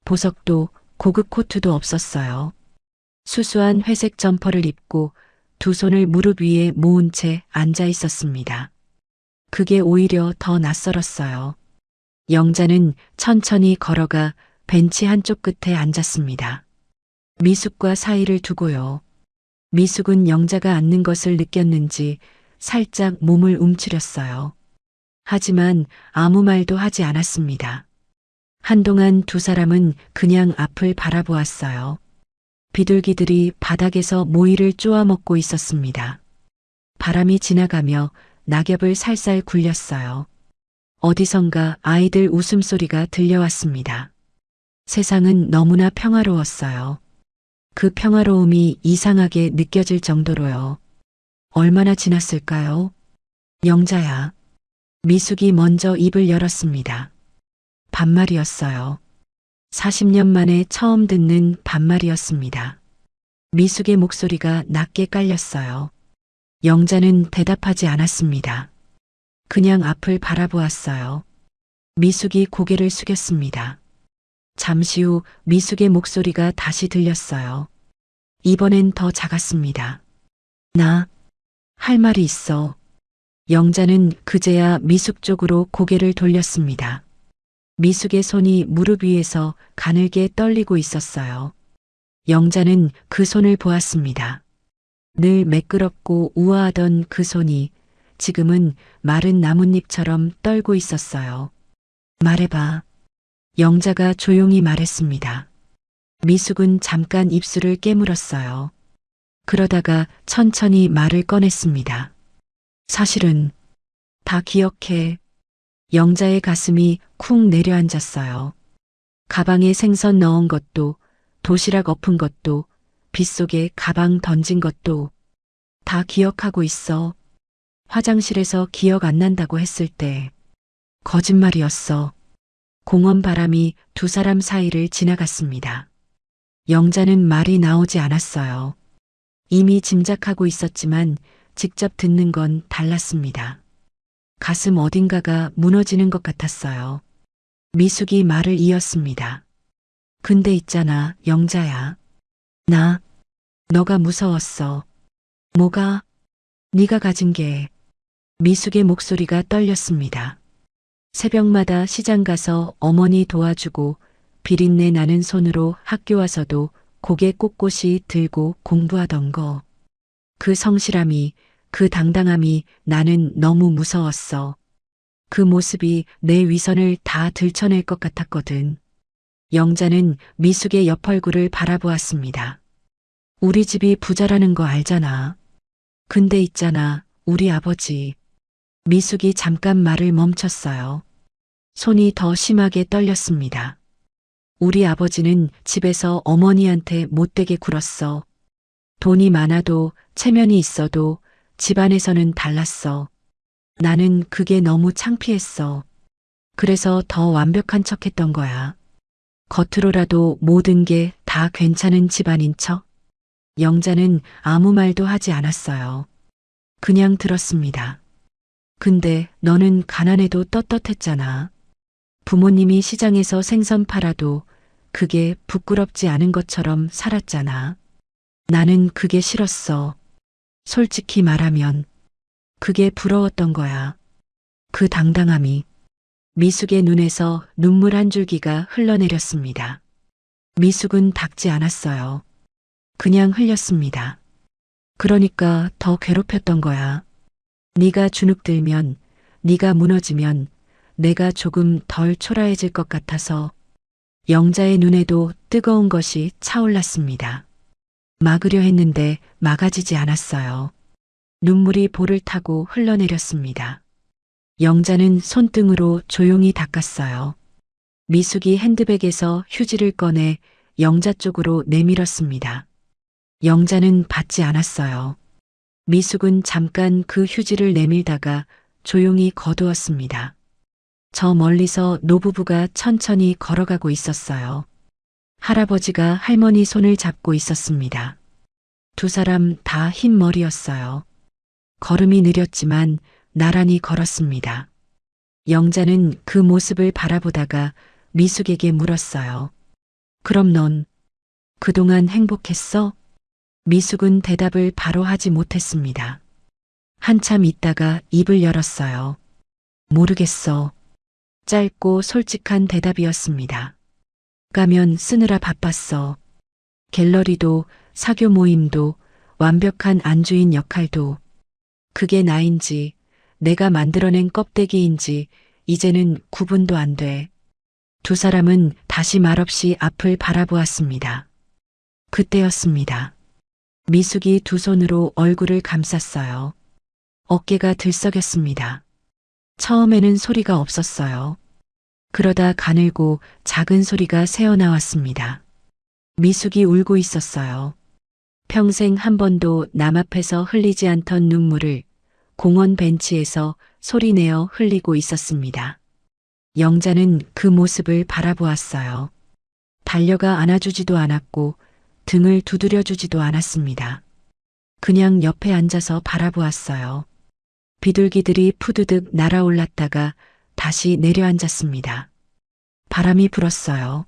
보석도 고급 코트도 없었어요. 수수한 회색 점퍼를 입고 두 손을 무릎 위에 모은 채 앉아 있었습니다. 그게 오히려 더 낯설었어요. 영자는 천천히 걸어가 벤치 한쪽 끝에 앉았습니다. 미숙과 사이를 두고요. 미숙은 영자가 앉는 것을 느꼈는지 살짝 몸을 움츠렸어요. 하지만 아무 말도 하지 않았습니다. 한동안 두 사람은 그냥 앞을 바라보았어요. 비둘기들이 바닥에서 모이를 쪼아먹고 있었습니다. 바람이 지나가며 낙엽을 살살 굴렸어요. 어디선가 아이들 웃음소리가 들려왔습니다. 세상은 너무나 평화로웠어요. 그 평화로움이 이상하게 느껴질 정도로요. 얼마나 지났을까요? 영자야. 미숙이 먼저 입을 열었습니다. 반말이었어요. 40년 만에 처음 듣는 반말이었습니다. 미숙의 목소리가 낮게 깔렸어요. 영자는 대답하지 않았습니다. 그냥 앞을 바라보았어요. 미숙이 고개를 숙였습니다. 잠시 후 미숙의 목소리가 다시 들렸어요. 이번엔 더 작았습니다. 나, 할 말이 있어. 영자는 그제야 미숙 쪽으로 고개를 돌렸습니다. 미숙의 손이 무릎 위에서 가늘게 떨리고 있었어요. 영자는 그 손을 보았습니다. 늘 매끄럽고 우아하던 그 손이 지금은 마른 나뭇잎처럼 떨고 있었어요. 말해봐. 영자가 조용히 말했습니다. 미숙은 잠깐 입술을 깨물었어요. 그러다가 천천히 말을 꺼냈습니다. 사실은 다 기억해. 영자의 가슴이 쿵 내려앉았어요. 가방에 생선 넣은 것도, 도시락 엎은 것도, 빗속에 가방 던진 것도 다 기억하고 있어. 화장실에서 기억 안 난다고 했을 때 거짓말이었어. 공원 바람이 두 사람 사이를 지나갔습니다. 영자는 말이 나오지 않았어요. 이미 짐작하고 있었지만 직접 듣는 건 달랐습니다. 가슴 어딘가가 무너지는 것 같았어요. 미숙이 말을 이었습니다. 근데 있잖아, 영자야. 너가 무서웠어. 뭐가? 네가 가진 게. 미숙의 목소리가 떨렸습니다. 새벽마다 시장 가서 어머니 도와주고 비린내 나는 손으로 학교 와서도 고개 꼿꼿이 들고 공부하던 거. 그 성실함이, 그 당당함이 나는 너무 무서웠어. 그 모습이 내 위선을 다 들춰낼 것 같았거든. 영자는 미숙의 옆 얼굴을 바라보았습니다. 우리 집이 부자라는 거 알잖아. 근데 있잖아, 우리 아버지. 미숙이 잠깐 말을 멈췄어요. 손이 더 심하게 떨렸습니다. 우리 아버지는 집에서 어머니한테 못되게 굴었어. 돈이 많아도 체면이 있어도 집안에서는 달랐어. 나는 그게 너무 창피했어. 그래서 더 완벽한 척 했던 거야. 겉으로라도 모든 게 다 괜찮은 집안인 척. 영자는 아무 말도 하지 않았어요. 그냥 들었습니다. 근데 너는 가난해도 떳떳했잖아. 부모님이 시장에서 생선 팔아도 그게 부끄럽지 않은 것처럼 살았잖아. 나는 그게 싫었어. 솔직히 말하면 그게 부러웠던 거야. 그 당당함이. 미숙의 눈에서 눈물 한 줄기가 흘러내렸습니다. 미숙은 닦지 않았어요. 그냥 흘렸습니다. 그러니까 더 괴롭혔던 거야. 네가 주눅들면, 네가 무너지면 내가 조금 덜 초라해질 것 같아서. 영자의 눈에도 뜨거운 것이 차올랐습니다. 막으려 했는데 막아지지 않았어요. 눈물이 볼을 타고 흘러내렸습니다. 영자는 손등으로 조용히 닦았어요. 미숙이 핸드백에서 휴지를 꺼내 영자 쪽으로 내밀었습니다. 영자는 받지 않았어요. 미숙은 잠깐 그 휴지를 내밀다가 조용히 거두었습니다. 저 멀리서 노부부가 천천히 걸어가고 있었어요. 할아버지가 할머니 손을 잡고 있었습니다. 두 사람 다 흰 머리였어요. 걸음이 느렸지만 나란히 걸었습니다. 영자는 그 모습을 바라보다가 미숙에게 물었어요. 그럼 넌 그동안 행복했어? 미숙은 대답을 바로 하지 못했습니다. 한참 있다가 입을 열었어요. 모르겠어. 짧고 솔직한 대답이었습니다. 가면 쓰느라 바빴어. 갤러리도 사교 모임도 완벽한 안주인 역할도 그게 나인지 내가 만들어낸 껍데기인지 이제는 구분도 안 돼. 두 사람은 다시 말없이 앞을 바라보았습니다. 그때였습니다. 미숙이 두 손으로 얼굴을 감쌌어요. 어깨가 들썩였습니다. 처음에는 소리가 없었어요. 그러다 가늘고 작은 소리가 새어나왔습니다. 미숙이 울고 있었어요. 평생 한 번도 남 앞에서 흘리지 않던 눈물을 공원 벤치에서 소리내어 흘리고 있었습니다. 영자는 그 모습을 바라보았어요. 달려가 안아주지도 않았고 등을 두드려주지도 않았습니다. 그냥 옆에 앉아서 바라보았어요. 비둘기들이 푸드득 날아올랐다가 다시 내려앉았습니다. 바람이 불었어요.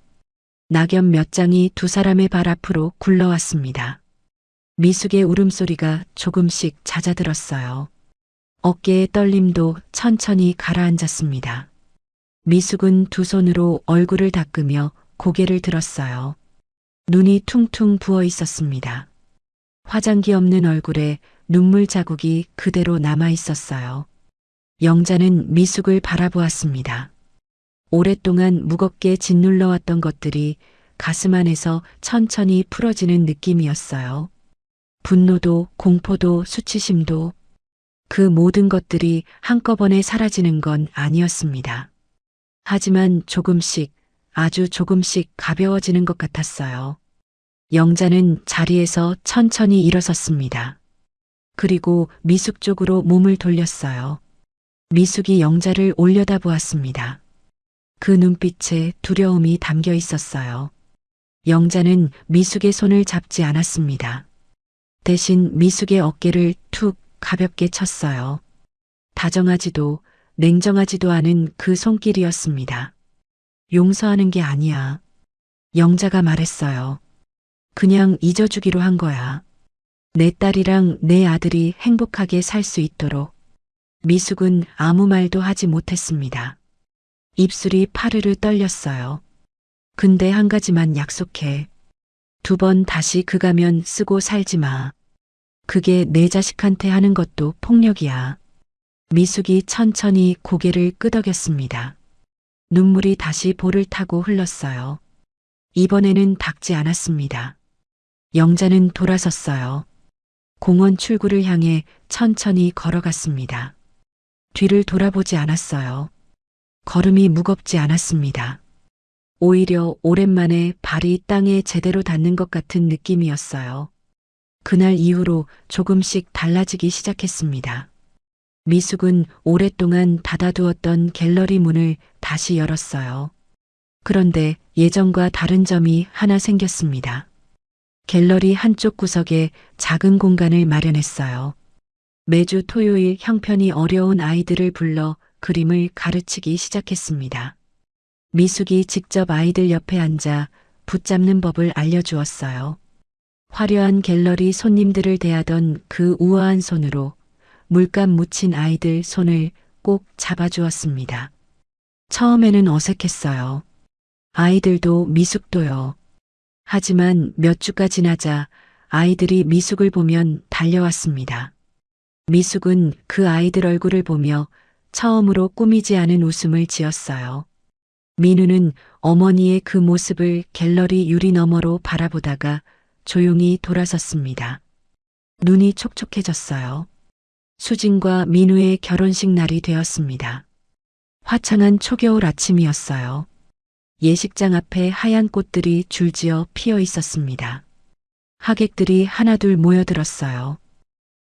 낙엽 몇 장이 두 사람의 발 앞으로 굴러왔습니다. 미숙의 울음소리가 조금씩 잦아들었어요. 어깨의 떨림도 천천히 가라앉았습니다. 미숙은 두 손으로 얼굴을 닦으며 고개를 들었어요. 눈이 퉁퉁 부어 있었습니다. 화장기 없는 얼굴에 눈물 자국이 그대로 남아 있었어요. 영자는 미숙을 바라보았습니다. 오랫동안 무겁게 짓눌러왔던 것들이 가슴 안에서 천천히 풀어지는 느낌이었어요. 분노도 공포도 수치심도 그 모든 것들이 한꺼번에 사라지는 건 아니었습니다. 하지만 조금씩 아주 조금씩 가벼워지는 것 같았어요. 영자는 자리에서 천천히 일어섰습니다. 그리고 미숙 쪽으로 몸을 돌렸어요. 미숙이 영자를 올려다보았습니다. 그 눈빛에 두려움이 담겨 있었어요. 영자는 미숙의 손을 잡지 않았습니다. 대신 미숙의 어깨를 툭 가볍게 쳤어요. 다정하지도 냉정하지도 않은 그 손길이었습니다. 용서하는 게 아니야. 영자가 말했어요. 그냥 잊어주기로 한 거야. 내 딸이랑 내 아들이 행복하게 살 수 있도록. 미숙은 아무 말도 하지 못했습니다. 입술이 파르르 떨렸어요. 근데 한 가지만 약속해. 두 번 다시 그 가면 쓰고 살지 마. 그게 내 자식한테 하는 것도 폭력이야. 미숙이 천천히 고개를 끄덕였습니다. 눈물이 다시 볼을 타고 흘렀어요. 이번에는 닦지 않았습니다. 영자는 돌아섰어요. 공원 출구를 향해 천천히 걸어갔습니다. 뒤를 돌아보지 않았어요. 걸음이 무겁지 않았습니다. 오히려 오랜만에 발이 땅에 제대로 닿는 것 같은 느낌이었어요. 그날 이후로 조금씩 달라지기 시작했습니다. 미숙은 오랫동안 닫아두었던 갤러리 문을 다시 열었어요. 그런데 예전과 다른 점이 하나 생겼습니다. 갤러리 한쪽 구석에 작은 공간을 마련했어요. 매주 토요일 형편이 어려운 아이들을 불러 그림을 가르치기 시작했습니다. 미숙이 직접 아이들 옆에 앉아 붙잡는 법을 알려주었어요. 화려한 갤러리 손님들을 대하던 그 우아한 손으로 물감 묻힌 아이들 손을 꼭 잡아주었습니다. 처음에는 어색했어요. 아이들도 미숙도요. 하지만 몇 주가 지나자 아이들이 미숙을 보면 달려왔습니다. 미숙은 그 아이들 얼굴을 보며 처음으로 꾸미지 않은 웃음을 지었어요. 민우는 어머니의 그 모습을 갤러리 유리 너머로 바라보다가 조용히 돌아섰습니다. 눈이 촉촉해졌어요. 수진과 민우의 결혼식 날이 되었습니다. 화창한 초겨울 아침이었어요. 예식장 앞에 하얀 꽃들이 줄지어 피어 있었습니다. 하객들이 하나둘 모여들었어요.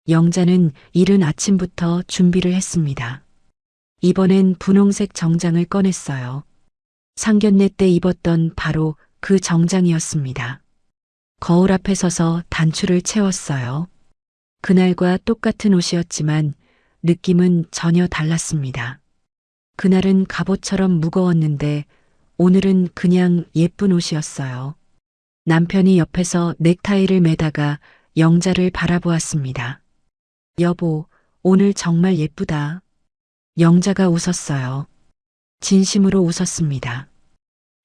영자는 이른 아침부터 준비를 했습니다. 이번엔 분홍색 정장을 꺼냈어요. 상견례 때 입었던 바로 그 정장이었습니다. 거울 앞에 서서 단추를 채웠어요. 그날과 똑같은 옷이었지만 느낌은 전혀 달랐습니다. 그날은 갑옷처럼 무거웠는데 오늘은 그냥 예쁜 옷이었어요. 남편이 옆에서 넥타이를 매다가 영자를 바라보았습니다. 여보, 오늘 정말 예쁘다. 영자가 웃었어요. 진심으로 웃었습니다.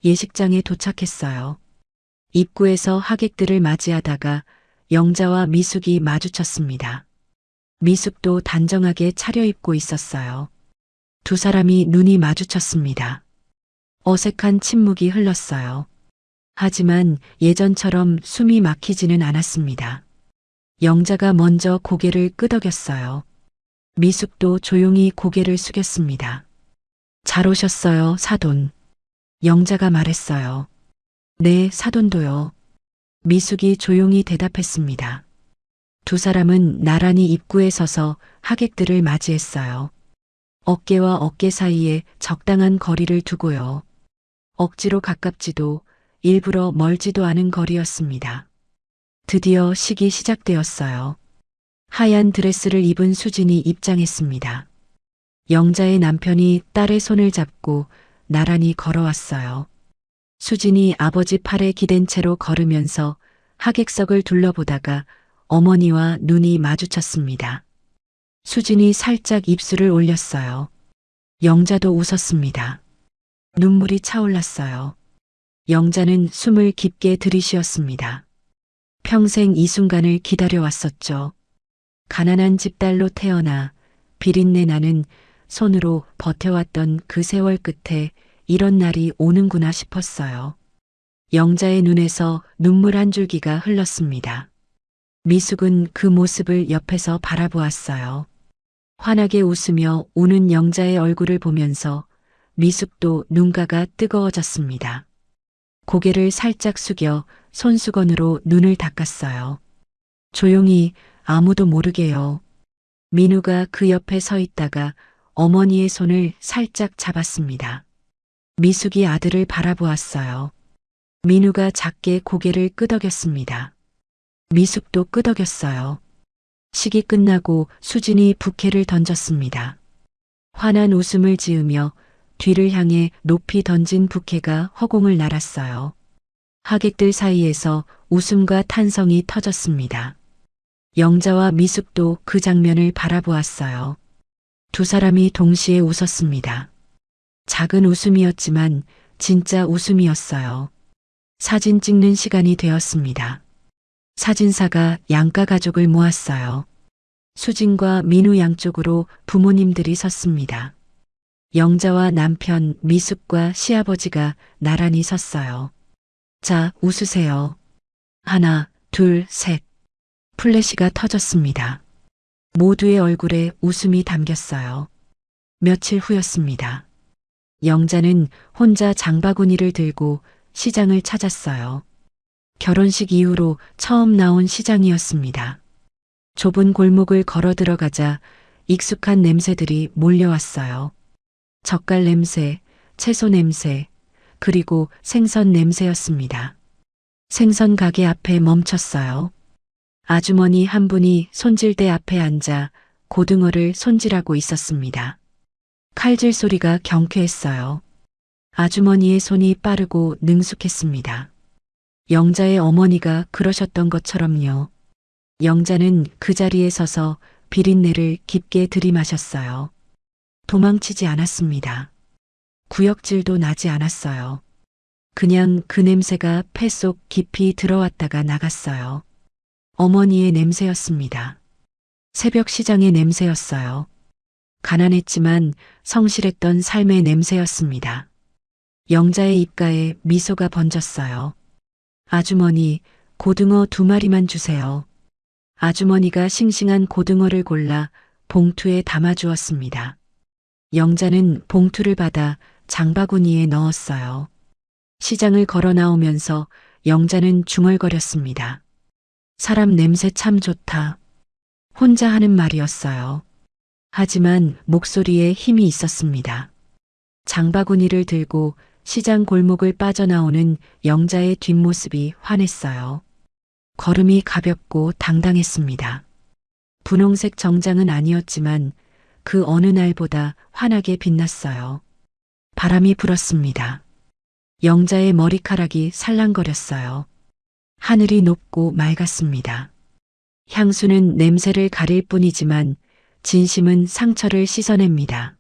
예식장에 도착했어요. 입구에서 하객들을 맞이하다가 영자와 미숙이 마주쳤습니다. 미숙도 단정하게 차려입고 있었어요. 두 사람이 눈이 마주쳤습니다. 어색한 침묵이 흘렀어요. 하지만 예전처럼 숨이 막히지는 않았습니다. 영자가 먼저 고개를 끄덕였어요. 미숙도 조용히 고개를 숙였습니다. 잘 오셨어요, 사돈. 영자가 말했어요. 네, 사돈도요. 미숙이 조용히 대답했습니다. 두 사람은 나란히 입구에 서서 하객들을 맞이했어요. 어깨와 어깨 사이에 적당한 거리를 두고요. 억지로 가깝지도 일부러 멀지도 않은 거리였습니다. 드디어 식이 시작되었어요. 하얀 드레스를 입은 수진이 입장했습니다. 영자의 남편이 딸의 손을 잡고 나란히 걸어왔어요. 수진이 아버지 팔에 기댄 채로 걸으면서 하객석을 둘러보다가 어머니와 눈이 마주쳤습니다. 수진이 살짝 입술을 올렸어요. 영자도 웃었습니다. 눈물이 차올랐어요. 영자는 숨을 깊게 들이쉬었습니다. 평생 이 순간을 기다려왔었죠. 가난한 집 딸로 태어나 비린내 나는 손으로 버텨왔던 그 세월 끝에 이런 날이 오는구나 싶었어요. 영자의 눈에서 눈물 한 줄기가 흘렀습니다. 미숙은 그 모습을 옆에서 바라보았어요. 환하게 웃으며 우는 영자의 얼굴을 보면서 미숙도 눈가가 뜨거워졌습니다. 고개를 살짝 숙여 손수건으로 눈을 닦았어요. 조용히 아무도 모르게요. 민우가 그 옆에 서 있다가 어머니의 손을 살짝 잡았습니다. 미숙이 아들을 바라보았어요. 민우가 작게 고개를 끄덕였습니다. 미숙도 끄덕였어요. 식이 끝나고 수진이 부케를 던졌습니다. 환한 웃음을 지으며 뒤를 향해 높이 던진 부케가 허공을 날았어요. 하객들 사이에서 웃음과 탄성이 터졌습니다. 영자와 미숙도 그 장면을 바라보았어요. 두 사람이 동시에 웃었습니다. 작은 웃음이었지만 진짜 웃음이었어요. 사진 찍는 시간이 되었습니다. 사진사가 양가 가족을 모았어요. 수진과 민우 양쪽으로 부모님들이 섰습니다. 영자와 남편 미숙과 시아버지가 나란히 섰어요. 자, 웃으세요. 하나, 둘, 셋. 플래시가 터졌습니다. 모두의 얼굴에 웃음이 담겼어요. 며칠 후였습니다. 영자는 혼자 장바구니를 들고 시장을 찾았어요. 결혼식 이후로 처음 나온 시장이었습니다. 좁은 골목을 걸어 들어가자 익숙한 냄새들이 몰려왔어요. 젓갈 냄새, 채소 냄새, 그리고 생선 냄새였습니다. 생선 가게 앞에 멈췄어요. 아주머니 한 분이 손질대 앞에 앉아 고등어를 손질하고 있었습니다. 칼질 소리가 경쾌했어요. 아주머니의 손이 빠르고 능숙했습니다. 영자의 어머니가 그러셨던 것처럼요. 영자는 그 자리에 서서 비린내를 깊게 들이마셨어요. 도망치지 않았습니다. 구역질도 나지 않았어요. 그냥 그 냄새가 폐 속 깊이 들어왔다가 나갔어요. 어머니의 냄새였습니다. 새벽 시장의 냄새였어요. 가난했지만 성실했던 삶의 냄새였습니다. 영자의 입가에 미소가 번졌어요. 아주머니, 고등어 2마리만 주세요. 아주머니가 싱싱한 고등어를 골라 봉투에 담아주었습니다. 영자는 봉투를 받아 장바구니에 넣었어요. 시장을 걸어 나오면서 영자는 중얼거렸습니다. 사람 냄새 참 좋다. 혼자 하는 말이었어요. 하지만 목소리에 힘이 있었습니다. 장바구니를 들고 시장 골목을 빠져나오는 영자의 뒷모습이 환했어요. 걸음이 가볍고 당당했습니다. 분홍색 정장은 아니었지만 그 어느 날보다 환하게 빛났어요. 바람이 불었습니다. 영자의 머리카락이 살랑거렸어요. 하늘이 높고 맑았습니다. 향수는 냄새를 가릴 뿐이지만 진심은 상처를 씻어냅니다.